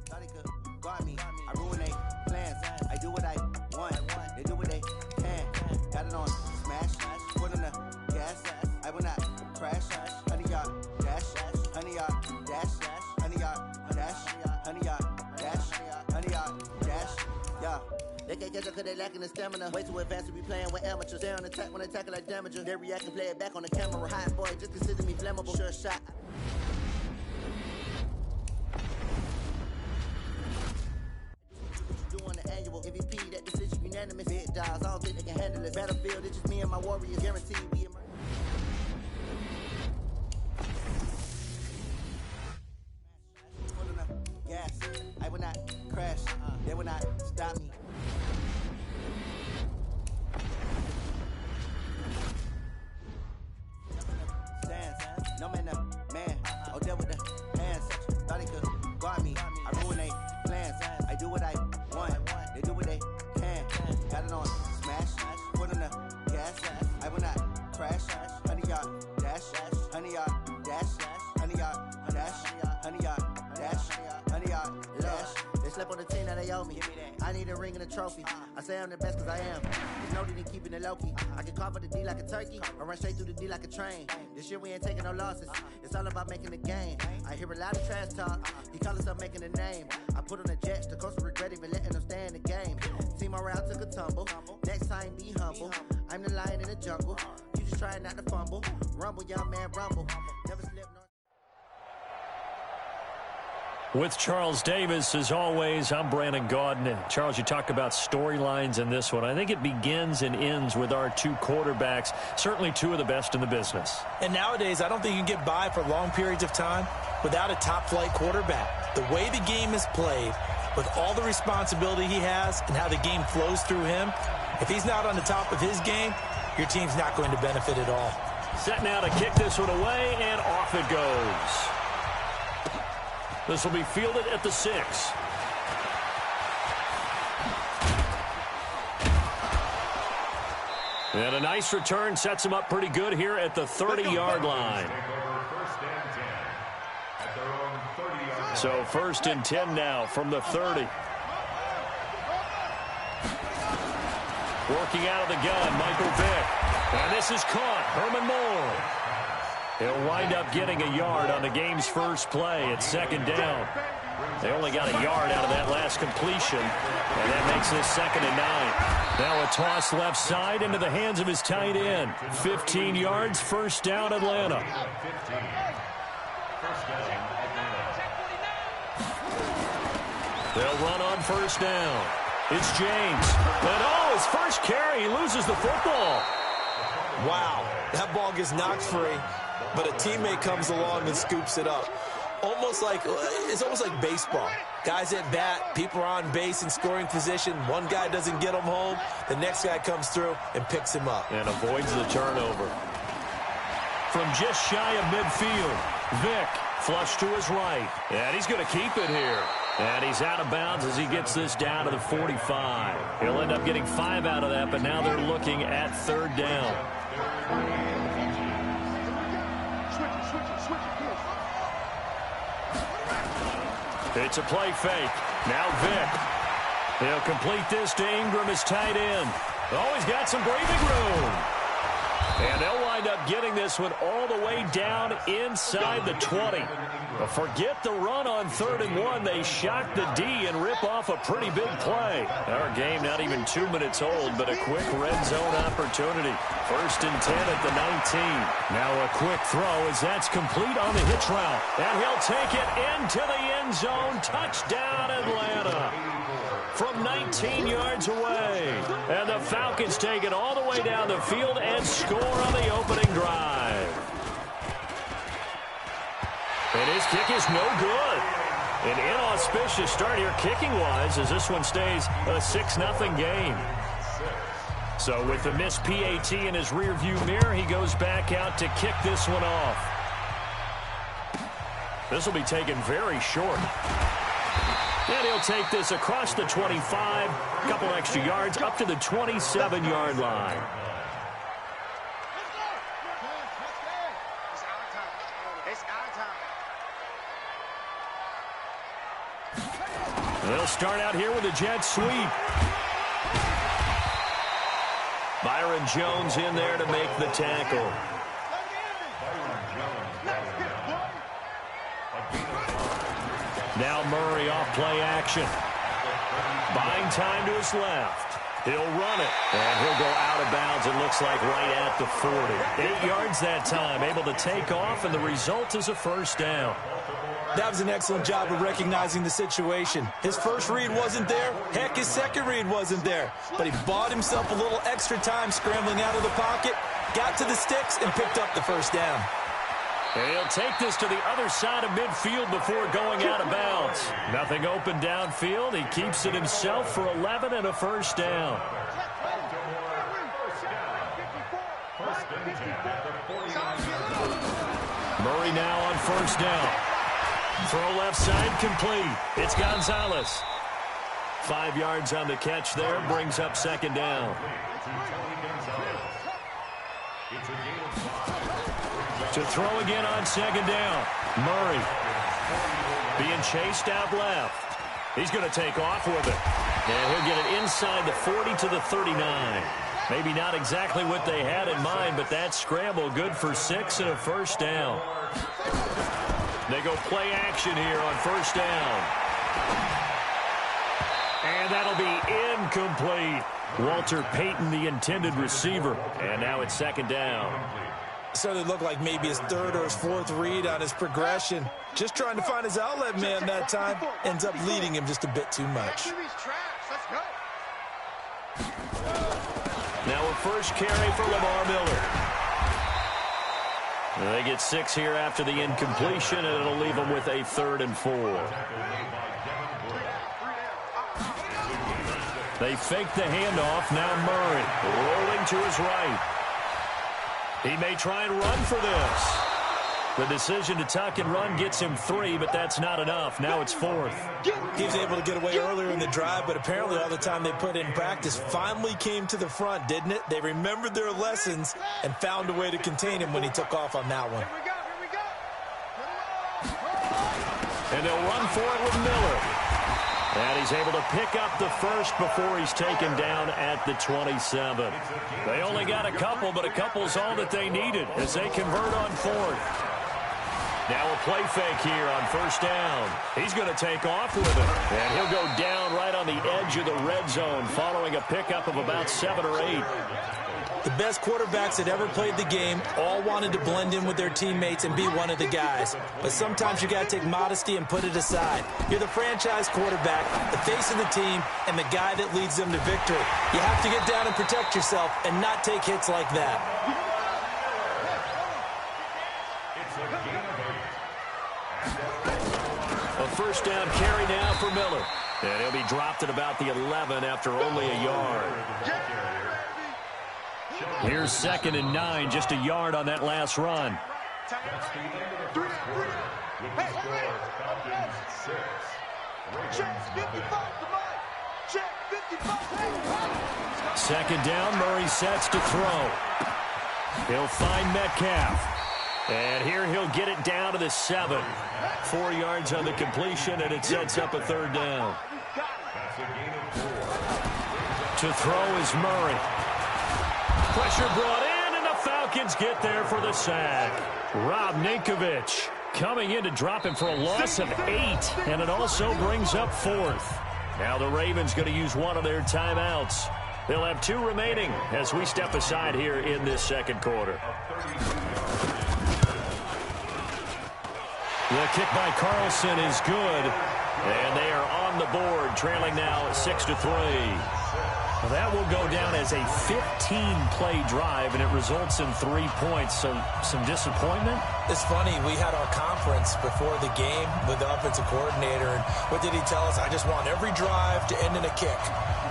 C: Thought he could guard me. I ruin they plans. I do what I want. They do what they can. Got it on smash, foot on the gas. I will not crash. Honey, y'all dash, honey, y'all. Honey, dash, yeah. They can't catch up cause they lacking the stamina. Way too advanced to be playing with amateurs. Stay on attack when they tackle like damager. They react and play it back on the camera. Hot boy, just consider me flammable. Sure shot. What you do on the annual MVP, that decision unanimous. Big dials, I don't think they can handle it. Battlefield, it's just me and my warriors. Guaranteed we emerge. Gas, I will not crash, they will not stop me. Stands, no man, man, oh, there with the hands. Thought he could guard me, I ruin they plans. I do what I want, they do what they can. Got it on smash, foot on the gas. I will not crash, honey, y'all dash, honey, y'all dash, honey, y'all dash, honey, y'all dash. They slept on the team that they owe me. I need a ring and a trophy. I say I'm the best cause I am. There's no need in keeping it low-key. I can carve up the D like a turkey or run straight through the D like a train. This year we ain't taking no losses. It's all about making the game. I hear a lot of trash talk. He call himself making a name. I put on the Jets. The coach will regret even letting them stay in the game. Team morale took a tumble. Next time be humble. I'm the lion in the jungle. You just
L: Try not to fumble. Rumble, young man, rumble. Never slip, no.
D: With Charles Davis, as always, I'm Brandon Gaudin. Charles, you talk about storylines in this one. I think it begins and ends with our two quarterbacks, certainly two of the best in the business.
E: And nowadays, I don't think you can get by for long periods of time without a top-flight quarterback. The way the game is played, with all the responsibility he has and how the game flows through him, if he's not on the top of his game, your team's not going to benefit at all.
D: Set now to kick this one away, and off it goes. This will be fielded at the 6. And a nice return sets him up pretty good here at the 30-yard line. So 1st and 10 now from the 30. Working out of the gun, Michael Vick. And this is caught. Herman Moore. He'll wind up getting a yard on the game's first play at 2nd down. They only got a yard out of that last completion, and that makes this 2nd and 9. Now a toss left side into the hands of his tight end. 15 yards, 1st down, Atlanta. They'll run on 1st down. It's James. And his first carry, he loses the football.
E: Wow, that ball gets knocked free, but a teammate comes along and scoops it up. It's almost like baseball. Guys at bat, people are on base in scoring position. One guy doesn't get him home. The next guy comes through and picks him up.
D: And avoids the turnover. From just shy of midfield, Vick flush to his right. And he's going to keep it here. And he's out of bounds as he gets this down to the 45. He'll end up getting 5 out of that, but now they're looking at 3rd down. It's a play fake. Now Vick. He'll complete this to Ingram, his tight end. Oh, he's got some breathing room. And they'll wind up getting this one all the way down inside the 20. But forget the run on 3rd and 1. They shock the D and rip off a pretty big play. Our game not even 2 minutes old, but a quick red zone opportunity. 1st and 10 at the 19. Now a quick throw as that's complete on the hitch route. And he'll take it into the end zone. Touchdown, Atlanta. From 19 yards away. And the Falcons take it all the way down the field and score on the opening drive. And his kick is no good. An inauspicious start here kicking-wise as this one stays a 6-0 game. So with the missed PAT in his rearview mirror, he goes back out to kick this one off. This will be taken very short. And he'll take this across the 25, a couple extra yards, up to the 27-yard line. They'll start out here with a jet sweep. Byron Jones in there to make the tackle. Now Murray off play action. Buying time to his left. He'll run it, and he'll go out of bounds, it looks like right at the 40. 8 yards that time, able to take off, and the result is a 1st down.
E: That was an excellent job of recognizing the situation. His first read wasn't there. Heck, his second read wasn't there. But he bought himself a little extra time scrambling out of the pocket, got to the sticks, and picked up the 1st down.
D: And he'll take this to the other side of midfield before going out of bounds. Nothing open downfield. He keeps it himself for 11 and a 1st down. Murray now on 1st down. Throw left side complete. It's Gonzalez. 5 yards on the catch there. Brings up 2nd down. To throw again on 2nd down. Murray being chased out left. He's going to take off with it. And he'll get it inside the 40 to the 39. Maybe not exactly what they had in mind, but that scramble good for 6 and a 1st down. They go play action here on 1st down. And that'll be incomplete. Walter Payton, the intended receiver. And now it's second down.
E: Certainly looked like maybe his third or his fourth read on his progression. Just trying to find his outlet man that time. Ends up leading him just a bit too much.
D: Now a first carry for Lamar Miller. They get 6 here after the incompletion, and it'll leave them with a 3rd and 4. They fake the handoff. Now Murray rolling to his right. He may try and run for this. The decision to tuck and run gets him 3, but that's not enough. Now it's 4th.
E: He was able to get away earlier in the drive, but apparently all the time they put in practice finally came to the front, didn't it? They remembered their lessons and found a way to contain him when he took off on that one.
D: And they'll run for it with Miller. And he's able to pick up the first before he's taken down at the 27. They only got a couple, but a couple's all that they needed as they convert on 4th. Now a play fake here on first down. He's going to take off with it. And he'll go down right on the edge of the red zone following a pickup of about 7 or 8.
E: The best quarterbacks that ever played the game all wanted to blend in with their teammates and be one of the guys. But sometimes you got to take modesty and put it aside. You're the franchise quarterback, the face of the team, and the guy that leads them to victory. You have to get down and protect yourself and not take hits like that.
D: A first down carry now for Miller. And he'll be dropped at about the 11 after only a yard. Here's 2nd and 9, just a yard on that last run. Second down, Murray sets to throw. He'll find Metcalf. And here he'll get it down to the 7. 4 yards on the completion, and it sets up a 3rd down. To throw is Murray. Pressure brought in, and the Falcons get there for the sack. Rob Ninkovich coming in to drop him for a loss of 8, and it also brings up 4th. Now the Ravens going to use one of their timeouts. They'll have 2 remaining as we step aside here in this second quarter. The kick by Carlson is good, and they are on the board, trailing now 6-3. That will go down as a 15-play drive, and it results in 3 points. So some disappointment?
E: It's funny. We had our conference before the game with the offensive coordinator, and what did he tell us? I just want every drive to end in a kick,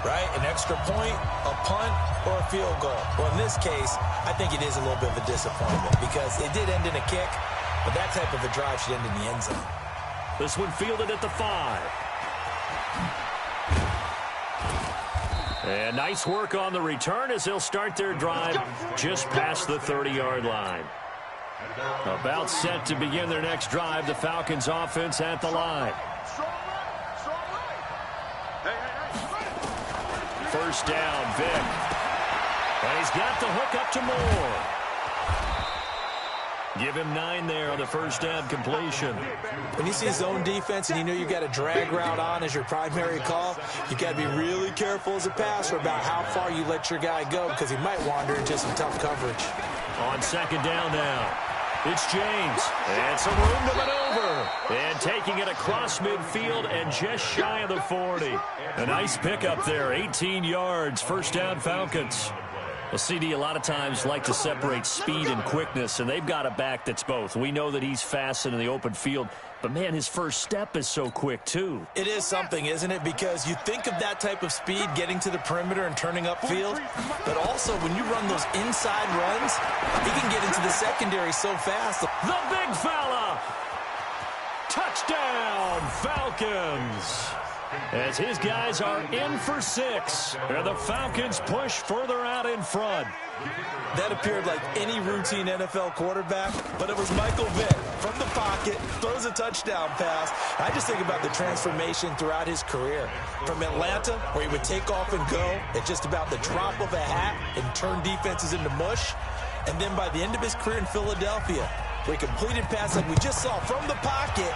E: right? An extra point, a punt, or a field goal. Well, in this case, I think it is a little bit of a disappointment because it did end in a kick, but that type of a drive should end in the end zone.
D: This one fielded at the 5. And nice work on the return as they'll start their drive just past the 30-yard line. About set to begin their next drive, the Falcons offense at the line. First down, Vic. And he's got the hook up to Moore. Give him 9 there on the first down completion.
E: When you see zone defense and you know you got a drag route on as your primary call, you got to be really careful as a passer about how far you let your guy go because he might wander into some tough coverage.
D: On second down now, it's James. And some room to maneuver. And taking it across midfield and just shy of the 40. A nice pickup there, 18 yards, first down Falcons. Well, CD, a lot of times like to separate speed and quickness, and they've got a back that's both. We know that he's fast in the open field, but, man, his first step is so quick, too.
E: It is something, isn't it? Because you think of that type of speed getting to the perimeter and turning upfield, but also when you run those inside runs, he can get into the secondary so fast.
D: The big fella! Touchdown, Falcons! As his guys are in for 6, and the Falcons push further out in front.
E: That appeared like any routine NFL quarterback, but it was Michael Vick from the pocket, throws a touchdown pass. I just think about the transformation throughout his career. From Atlanta, where he would take off and go at just about the drop of a hat and turn defenses into mush. And then by the end of his career in Philadelphia, where he completed passes like we just saw from the pocket,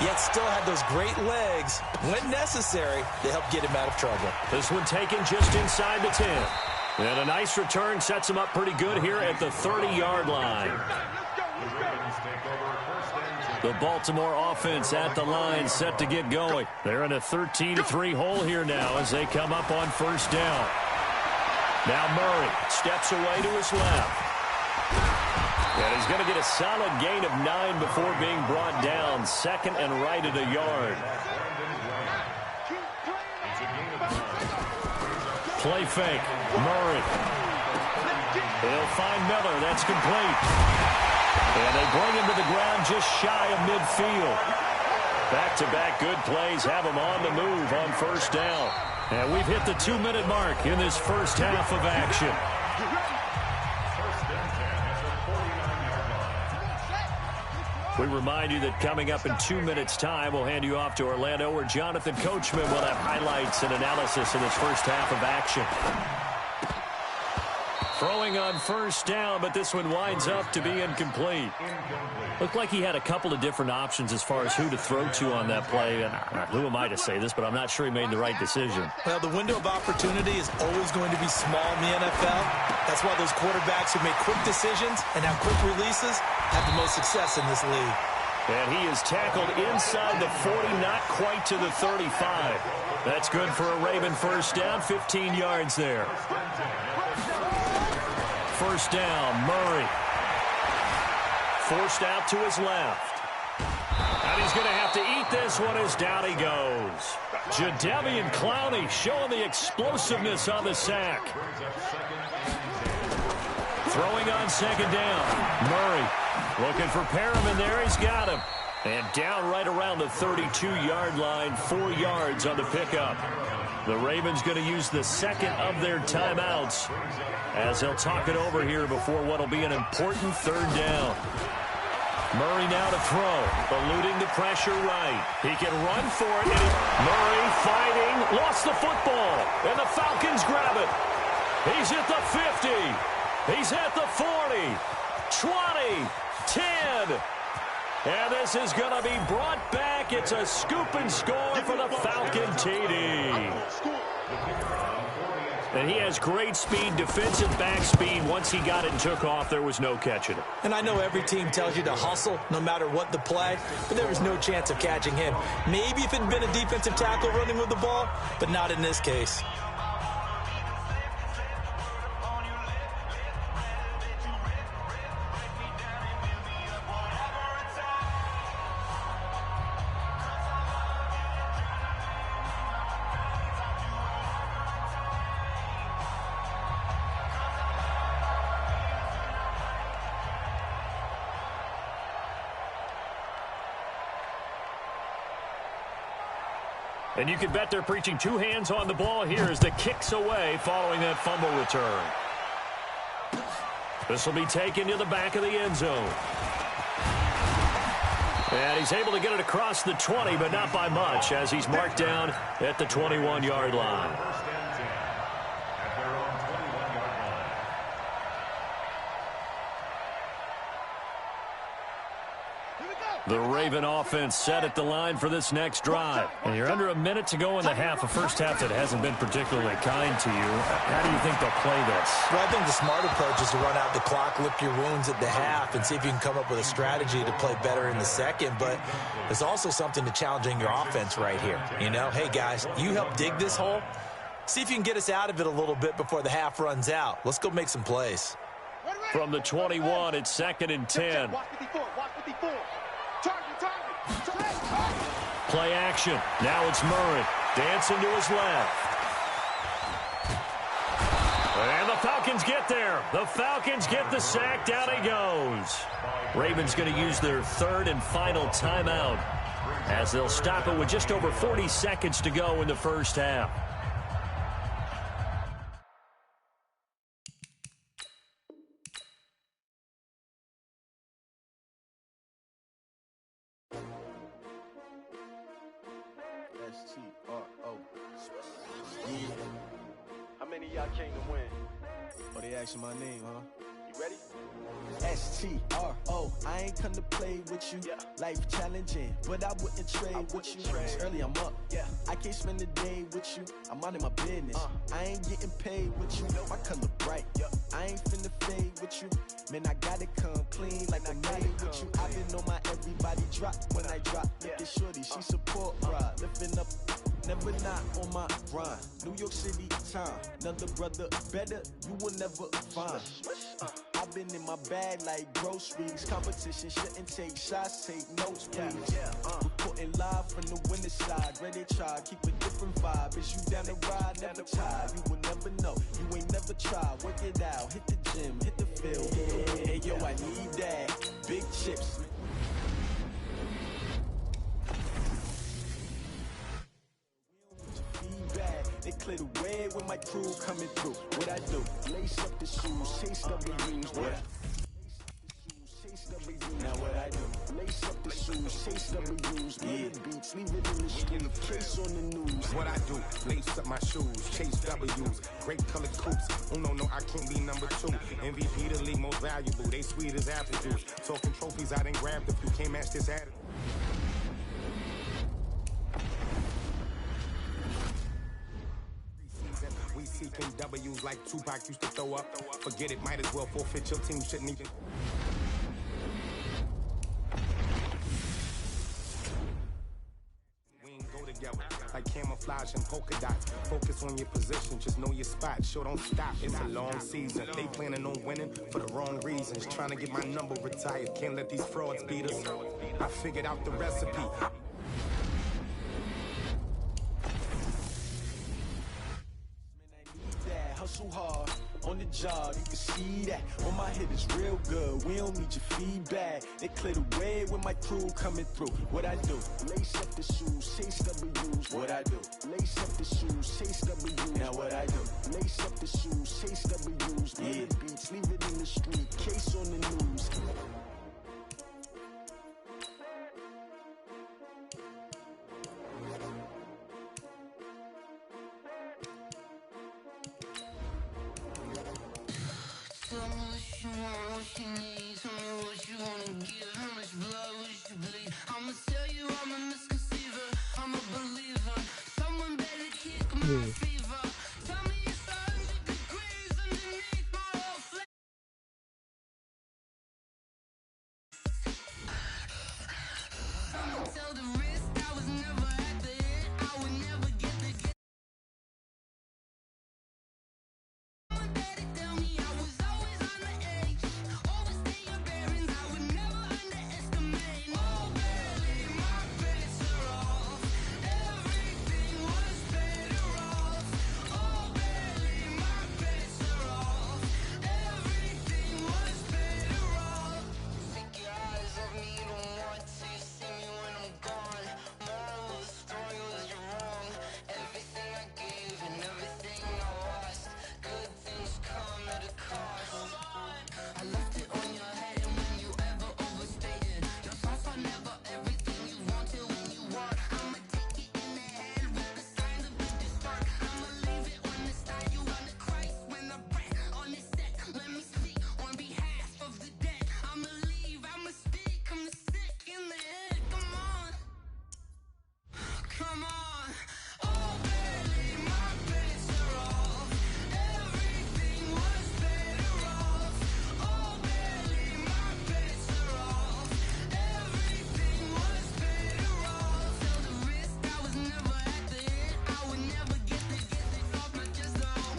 E: yet still had those great legs, when necessary, to help get him out of trouble.
D: This one taken just inside the 10. And a nice return sets him up pretty good here at the 30-yard line. The Baltimore offense at the line, set to get going. They're in a 13-3 hole here now as they come up on first down. Now Murray steps away to his left. And he's going to get a solid gain of 9 before being brought down. Second and right at a yard. Play fake. Murray. He'll find Miller. That's complete. And they bring him to the ground just shy of midfield. Back-to-back good plays have him on the move on first down. And we've hit the 2-minute mark in this first half of action. We remind you that coming up in 2 minutes' time, we'll hand you off to Orlando, where Jonathan Coachman will have highlights and analysis in this first half of action. Throwing on first down, but this one winds up to be incomplete. Looked like he had a couple of different options as far as who to throw to on that play. And who am I to say this, but I'm not sure he made the right decision.
E: Well, the window of opportunity is always going to be small in the NFL. That's why those quarterbacks who make quick decisions and have quick releases have the most success in this league.
D: And he is tackled inside the 40, not quite to the 35. That's good for a Raven first down, 15 yards there. First down, Murray. Forced out to his left. And he's going to have to eat this one as down he goes. Jadeveon Clowney showing the explosiveness on the sack. Throwing on second down. Murray looking for Perriman there. He's got him. And down right around the 32-yard line, 4 yards on the pickup. The Ravens going to use the second of their timeouts as they'll talk it over here before what will be an important third down. Murray now to throw, eluding the pressure right. He can run for it. Murray fighting, lost the football, and the Falcons grab it. He's at the 50. He's at the 40, 20, 10. And this is going to be brought back. It's a scoop and score for the Falcon TD. And he has great speed, defensive back speed. Once he got it and took off, there was no catching it.
E: And I know every team tells you to hustle no matter what the play, but there was no chance of catching him. Maybe if it had been a defensive tackle running with the ball, but not in this case.
D: And you can bet they're preaching two hands on the ball here as the kick's away following that fumble return. This will be taken to the back of the end zone. And he's able to get it across the 20, but not by much, as he's marked down at the 21-yard line. The Raven offense set at the line for this next drive. And you're under a minute to go in the half, a first half that hasn't been particularly kind to you. How do you think they'll play this?
E: Well, I think the smart approach is to run out the clock, lick your wounds at the half, and see if you can come up with a strategy to play better in the second. But there's also something to challenging your offense right here. You know, hey, guys, you help dig this hole. See if you can get us out of it a little bit before the half runs out. Let's go make some plays.
D: From the 21, it's 2nd and 10. Play action. Now it's Murray. Dancing to his left. And the Falcons get there. The Falcons get the sack. Down he goes. Ravens going to use their third and final timeout as they'll stop it with just over 40 seconds to go in the first half.
M: How many of y'all came to win? Oh, they asking my name, huh?
C: You ready?
M: STRO, I ain't come to play with you. Life challenging, but I wouldn't trade with you. It's early, I'm up. I can't spend the day with you. I'm out of my business. I ain't getting paid with you. My color bright. I ain't finna fade with you. Man, I gotta come clean like I made with you. I been on my everybody drop when I drop. Look at shorty, she support ride. Lifting up, never not on my grind. New York City time, another brother better, you will never find. I've been in my bag like groceries. Competition shouldn't take shots, take notes, please. Reporting live from the winter side. Ready to try, keep a different vibe. Is you down the ride, never tired. You will never know, you ain't never tried. Work it out, hit the gym, hit the field. Hey yo, I need that. Big chips. They clear the way with my crew coming through. What I do? Lace up the shoes, chase W's. What I now what I do? Lace up the shoes, chase W's. Murder beats, leave it in the street. Case on the news.
I: What I do? Lace up my shoes, chase W's. Great colored coops. Oh no, I can't be number 2. MVP the league most valuable. They sweet as apple juice. Talking trophies, I didn't grab if you can't match this attitude. We seeking W's like Tupac used to throw up. Forget it, might as well forfeit your team. Shouldn't even. We ain't go together like camouflage and polka dots. Focus on your position, just know your spot. Sure, don't stop. It's a long season. They planning on winning for the wrong reasons. Trying to get my number retired. Can't let these frauds beat us. I figured out the recipe.
M: Hustle hard on the job, you can see that. On my hit is real good, we don't need your feedback. They clear the way with my crew coming through. What I do? Lace up the shoes, chase W's. What I do? Lace up the shoes, chase W's. Now what I do? Lace up the shoes, chase W's. Murder beats, leave it in the street. Case on the news.
N: Tell me what you want, what you need. Tell me what you wanna give. How much blood would you bleed? I'ma tell you I'm a misconceiver. I'm a believer. Someone better kick my fever. Tell me it's 100 degrees underneath my whole flame. I'ma tell the risk I was never at the end. I would never get the get. Someone better tell me I was always on the edge. Overstay your bearings, I would never underestimate. Oh, barely, my bets are off. Everything was better off. Oh, barely, my bets are off. Everything was better off. Take your eyes off me, don't want to see me when I'm gone. Moral of the story was you're wrong. Everything I gave and everything I lost. Good things come at a cost. I left it on your head, and when you ever overstated, your thoughts are never everything you wanted when you want. I'ma take it in the head with the signs of the distort. I'ma leave it on the side. You on the Christ when I breath on this set. Let me speak on behalf of the dead. I'ma leave, I'ma speak. I'm the sick in the head. Come on, come on. Oh, barely, my bets are off. Everything was better off. Oh, barely, my bets are off. Everything was better off. Tell the risk I was never at the end. I would never get the off my chest though.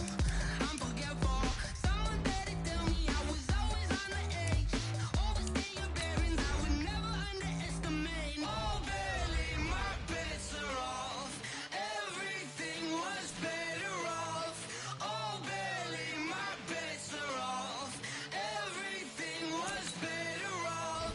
N: I'm forgetful. Someone better tell me I was always on the edge. Overstay your bearings, I would never underestimate. Oh, barely, my bets are off. Everything was better off. Oh, barely, my bets are off. Everything was better off.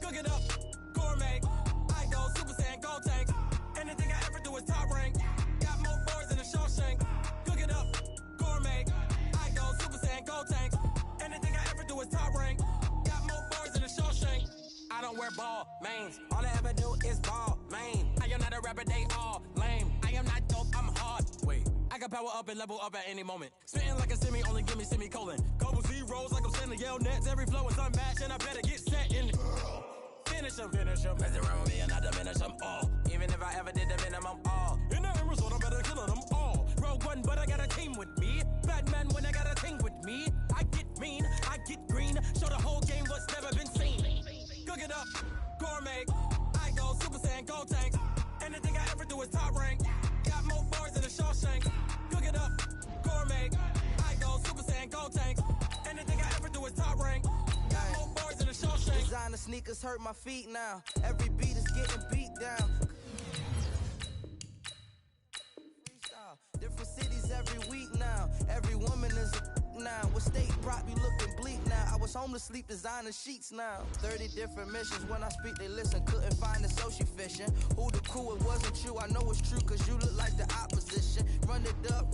C: Cook it up, gourmet. I go Super Saiyan, go tank. Anything I ever do is top rank. Got more boys than a Shawshank.
O: don't wear ball mains. All I ever do is ball, man. I am not a rapper, they all lame. I am not dope, I'm hard. Wait, I can power up and level up at any moment. Spitting like a semi, only give me semicolon. Couple zeros like I'm sending yell nets. Every flow is unmatched, and I better get set in. Finish them. Mess around with me and I diminish them all. Even if I ever did the minimum, all. In the end result, I'm better killing them all. Rogue One, but I got a team with me. Batman when I got a team with me. I get mean, I get green. Show the whole game what's never been seen. Cook it up, gourmet. I go Super Saiyan, gold tanks. Anything I ever do is top rank. Got more bars than a Shawshank. Cook it up, gourmet. I go Super Saiyan, gold tanks. Anything I ever do is top rank. Got more bars than a Shawshank.
P: Designer sneakers hurt my feet now. Every beat is getting beat down. Freestyle, different cities every week now. Every woman is a now. With state prop, you looking bleak now. I was home to sleep, designer sheets now. 30 different missions. When I speak, they listen. Couldn't find it, so she fishing. Who the crew? It wasn't you. I know it's true, cause you look like the opposition. Run it up.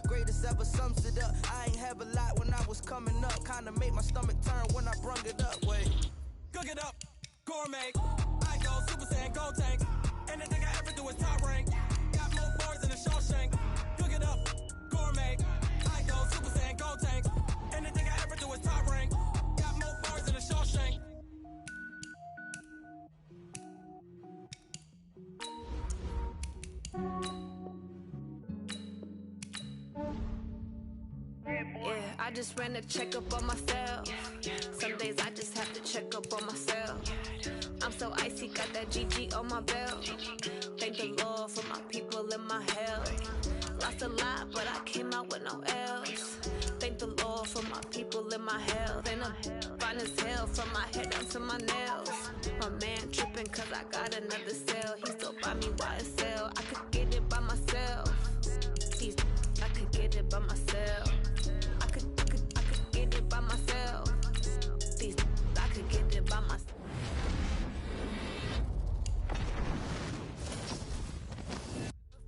P: Greatest ever sums it up. I ain't have a lot when I was coming up. Kinda made my stomach turn when I brung it up. Wait.
O: Cook it up, gourmet. I go Super Saiyan, gold tanks. Anything I ever do is top rank. Got more bars than a Shawshank. Cook it up, gourmet. I go Super Saiyan, gold tanks. Anything I ever do is top rank. Got more bars than a Shawshank.
G: Yeah, I just ran a checkup on myself. Some days I just have to check up on myself. I'm so icy, got that GG on my belt. Thank the Lord for my people in my health. Lost a lot, but I came out with no L's. Thank the Lord for my people in my health. And I'm fine as hell from my head down to my nails. My man tripping cause I got another cell. He still buy me YSL. I could get it by myself. I could get it by myself. I could get it by myself. I could get it by myself.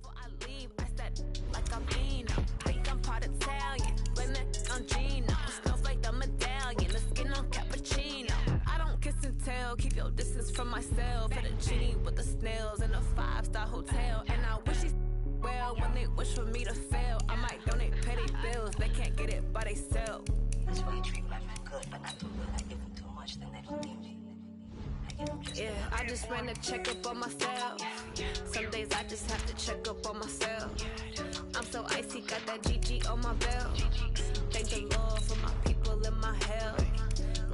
G: Before I leave, I said like I'm Dino. Think I'm part Italian. Blame that on Gino. Snowflake the medallion. The skin on cappuccino. I don't kiss and tell. Keep your distance from myself. At a genie with the snails in a 5-star hotel. And I wish he's well when they wish for me to fail. I might donate petty bills. They can't get it by themselves.
H: That's why you treat life good, but not too good. I give them too much, then they don't need me.
G: Yeah, I just ran a checkup on myself. Some days I just have to check up on myself. I'm so icy, got that GG on my belt. Thank the Lord for my people in my health.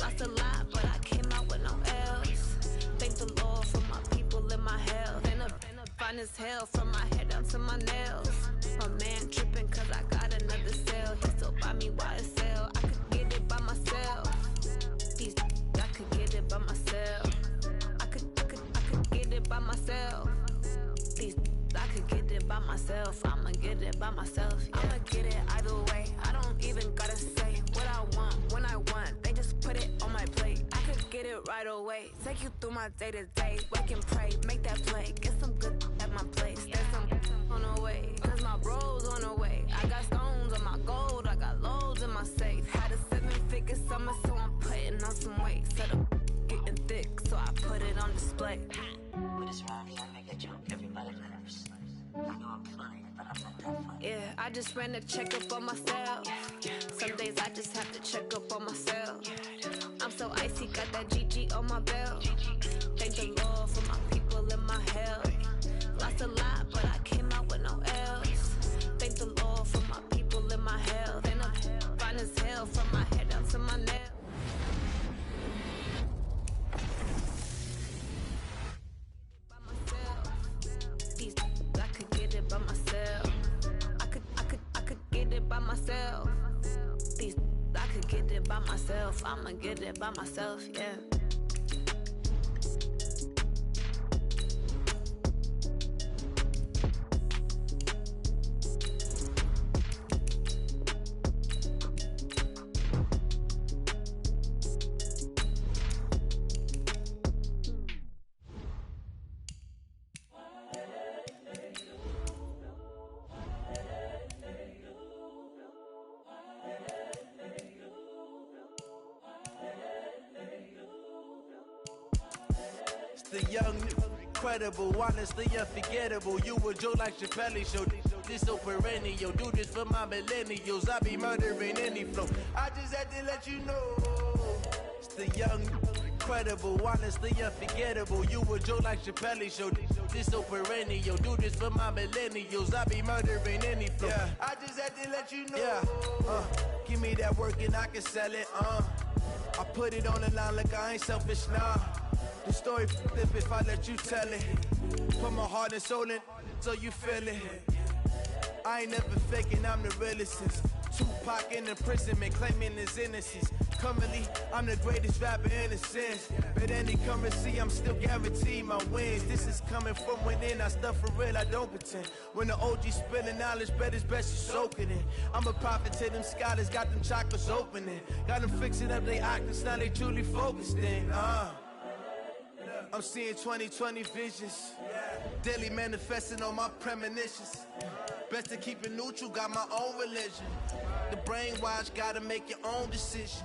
G: Lost a lot, but I came out with no L's. Thank the Lord for my people in my health. And I'm fine as hell from my head down to my nails. My man tripping cause I got another cell. He still buy me YSL. I could get it by myself. I could get it by myself. I could get it by myself. I could get it by myself. I'ma get it by myself. Yeah. I'ma get it either way. I don't even gotta say what I want when I want. They just put it on my plate. I could get it right away. Take you through my day to day. Wake and pray, make that play. Get some good at my place. There's some on the way. Cause my bros on the way. I got stones on my gold. I got loads in my safe. Had a 7-figure summer, so I'm putting on some weight. Set up getting thick, so I put it on display.
H: With this rhyme, I make it jump. Everybody laughs. I know I'm funny, but I'm not that funny.
G: Yeah, I just ran a checkup on myself. Some days I just have to check up on myself. I'm so icy, got that GG on my belt. Thank the Lord for my people in my health. Lost a lot, but I came out with no L's. Thank the Lord for my people in my health. And I'm fine as hell from my head down to my nails. I could get it by myself. I could get it by myself. I could get it by myself. I'ma get it by myself, yeah.
P: The young, incredible, honestly unforgettable. You a Joe like Chappelle show. This so perennial. Do this for my millennials. I be murdering any flow. I just had to let you know. It's the young, incredible, honestly unforgettable. You a Joe like Chappelle show. This so perennial. Do this for my millennials. I be murdering any flow. Yeah. I just had to let you know. Yeah. Give me that work and I can sell it. I put it on the line like I ain't selfish, nah. The story flip if I let you tell it. Put my heart and soul in so you feel it. I ain't never faking, I'm the realest since Tupac in imprisonment, claiming his innocence. Currently, I'm the greatest rapper in a sense. But any currency, I'm still guaranteed my wins. This is coming from within, I stuff for real, I don't pretend. When the OG spilling knowledge, bet it's best you soak it in. I'm a prophet to them scholars, got them chakras opening. Got them fixing up they octaves, now they truly focused in. I'm seeing 2020 visions. Daily manifesting on my premonitions. Best to keep it neutral, got my own religion. The brainwash, gotta make your own decision.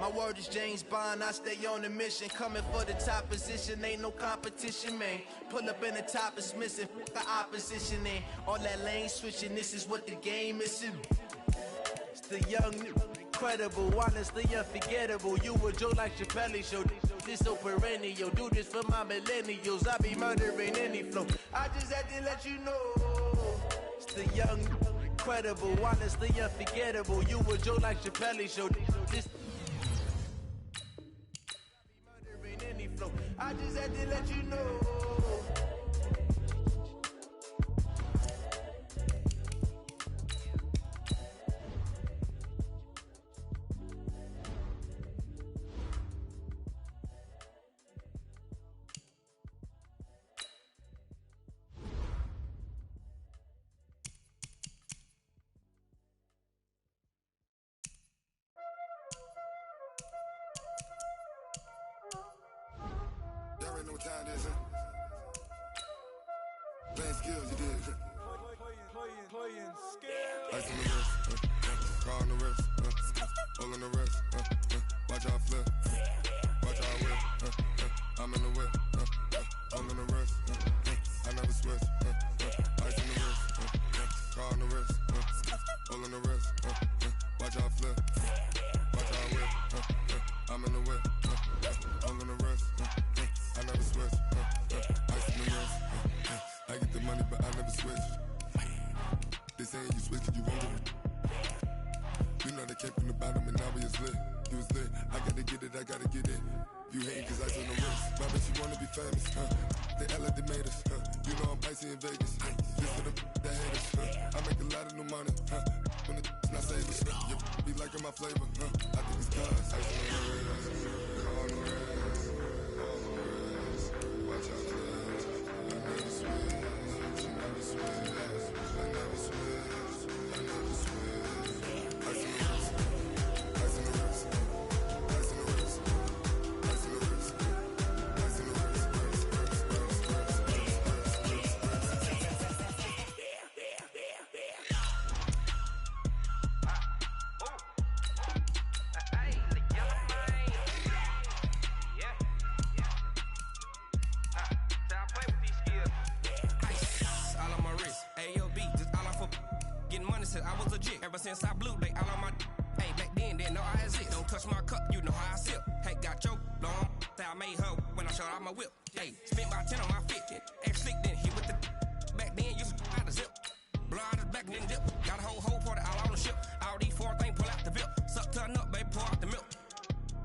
P: My word is James Bond, I stay on the mission. Coming for the top position, ain't no competition, man. Pull up in the top is missing, the opposition ain't. All that lane switching, this is what the game is. It's the young, incredible, honestly unforgettable. You a Joe like Chappelle show. This so perennial. Do this for my millennials. I be murdering any flow. I just had to let you know. It's the young, incredible, honestly unforgettable. You a Joe like Chappelle show. This I be murdering any flow. I just had to let you know.
Q: Time this, playing skills, you did.
F: Playing skills.
Q: Ice on the wrist, car on the wrist, all on the wrist, watch how I flip, watch how I whip, I'm in the whip, all on the wrist, I never switch, ice on the wrist, car on the wrist, all on the wrist, watch how I flip, watch how I whip, I'm in the whip, all on the wrist, I never switch, ice in the wrist, I get the money but I never switch. They saying you switch 'cause you won't get it. You know they came from the bottom and now we is lit. You was lit, I gotta get it, I gotta get it. You hating 'cause ice on the wrist. My bitch, you wanna be famous, They act like they made us, You know I'm icy in Vegas, This for the that hate us, I make a lot of new money, When the not savers, You be liking my flavor, I think it's cause ice on the wrist, on the wrist, on the wrist. Watch out, cuz I never switch, I never switch, I never switch, I never switch. Ice in the wrist, ice in the wrist, ice in the wrist, ice in the wrist, ice in the wrist,
O: I was legit ever since I blew they all on my hey back then didn't know I exist. Don't touch my cup, you know how I sip. Hey, got choked long that I made her when I showed out my whip. Hey, spent about 10 on my fit. X slick then hit with the back then used to out the zip. Blow out his back and then dip. Got a whole party all on the ship. All these four things pull out the VIP. Suck turn up, baby, pour out the milk.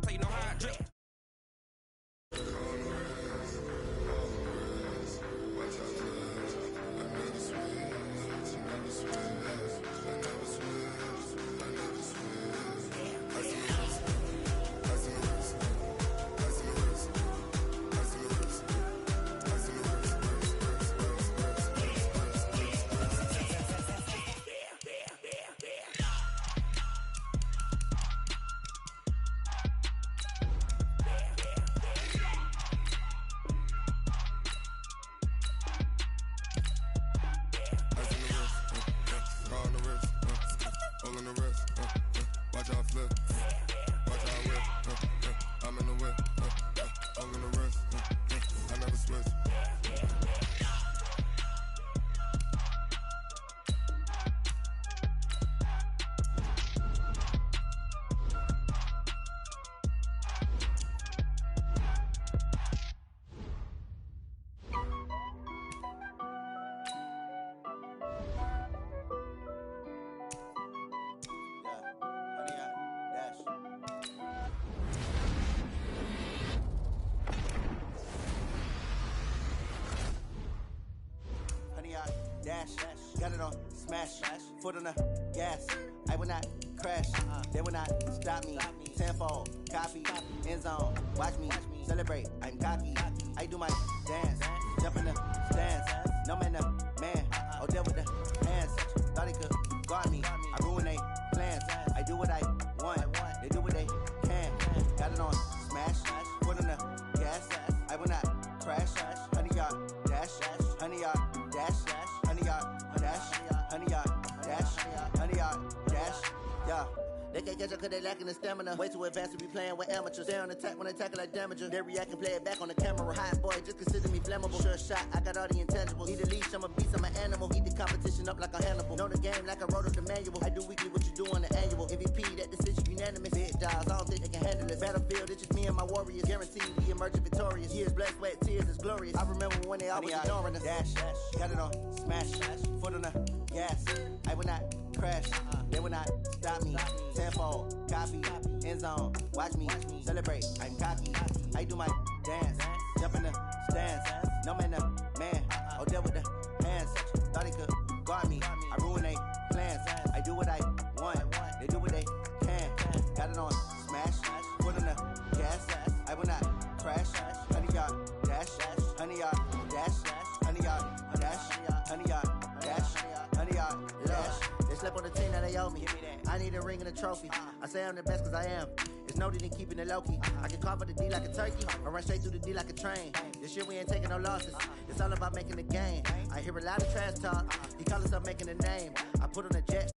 O: So you know how I drip.
L: got it on smash, foot on the gas. I will not crash, they will not stop me. Tenfold, copy, end zone, watch me celebrate. I'm cocky, I do my dance, jump in the stands. No man, man, oh there with the hands. Thought he could guard me, I ruin they plans. I do what I want, they do what they can. Got it on smash, foot on the gas. I will not crash, 100-yard dash, 100-yard dash, 100-yard dash, 100-yard dash, 100-yard dash, yeah. They can't catch up cause they lacking the stamina. Way too advanced to be playing with amateurs. Stay on attack when they tackle like damager. They react and play it back on the camera. Hot boy, just consider me flammable. Sure shot, I got all the intangibles. Need a leash, I'm a beast, I'm an animal. Eat the competition up like a Hannibal. Know the game like I wrote up the manual. I do weekly what you do on the annual. MVP, that decision unanimous. Big dogs, I don't think they can handle it. Battlefield, it's just me and my warriors. Guaranteed we emerging victorious. Years, blood, sweat, tears, it's glorious. I remember when they always ignoring us. Dash, got it on smash, foot on the gas. I will not crash, they will not stop me. Tenfold, copy, end zone, watch me celebrate. I'm cocky, I do my dance, jump in the stands. No man, man, oh there with the hands. Thought he could guard me, I ruin they plans. I do what I want, they do what they can. Got it on smash, foot on the gas. I will not crash, 100-yard dash, 100-yard dash, 100-yard dash, 100-yard dash, 100-yard dash. They slept on the team that they owe me. I need a ring and a trophy. I say I'm the best cause I am. It's noted in keeping it low-key. I can carve up the D like a turkey or run straight through the D like a train. This year we ain't taking no losses. It's all about making the game. I hear a lot of trash talk. He call himself making a name. I put on a jet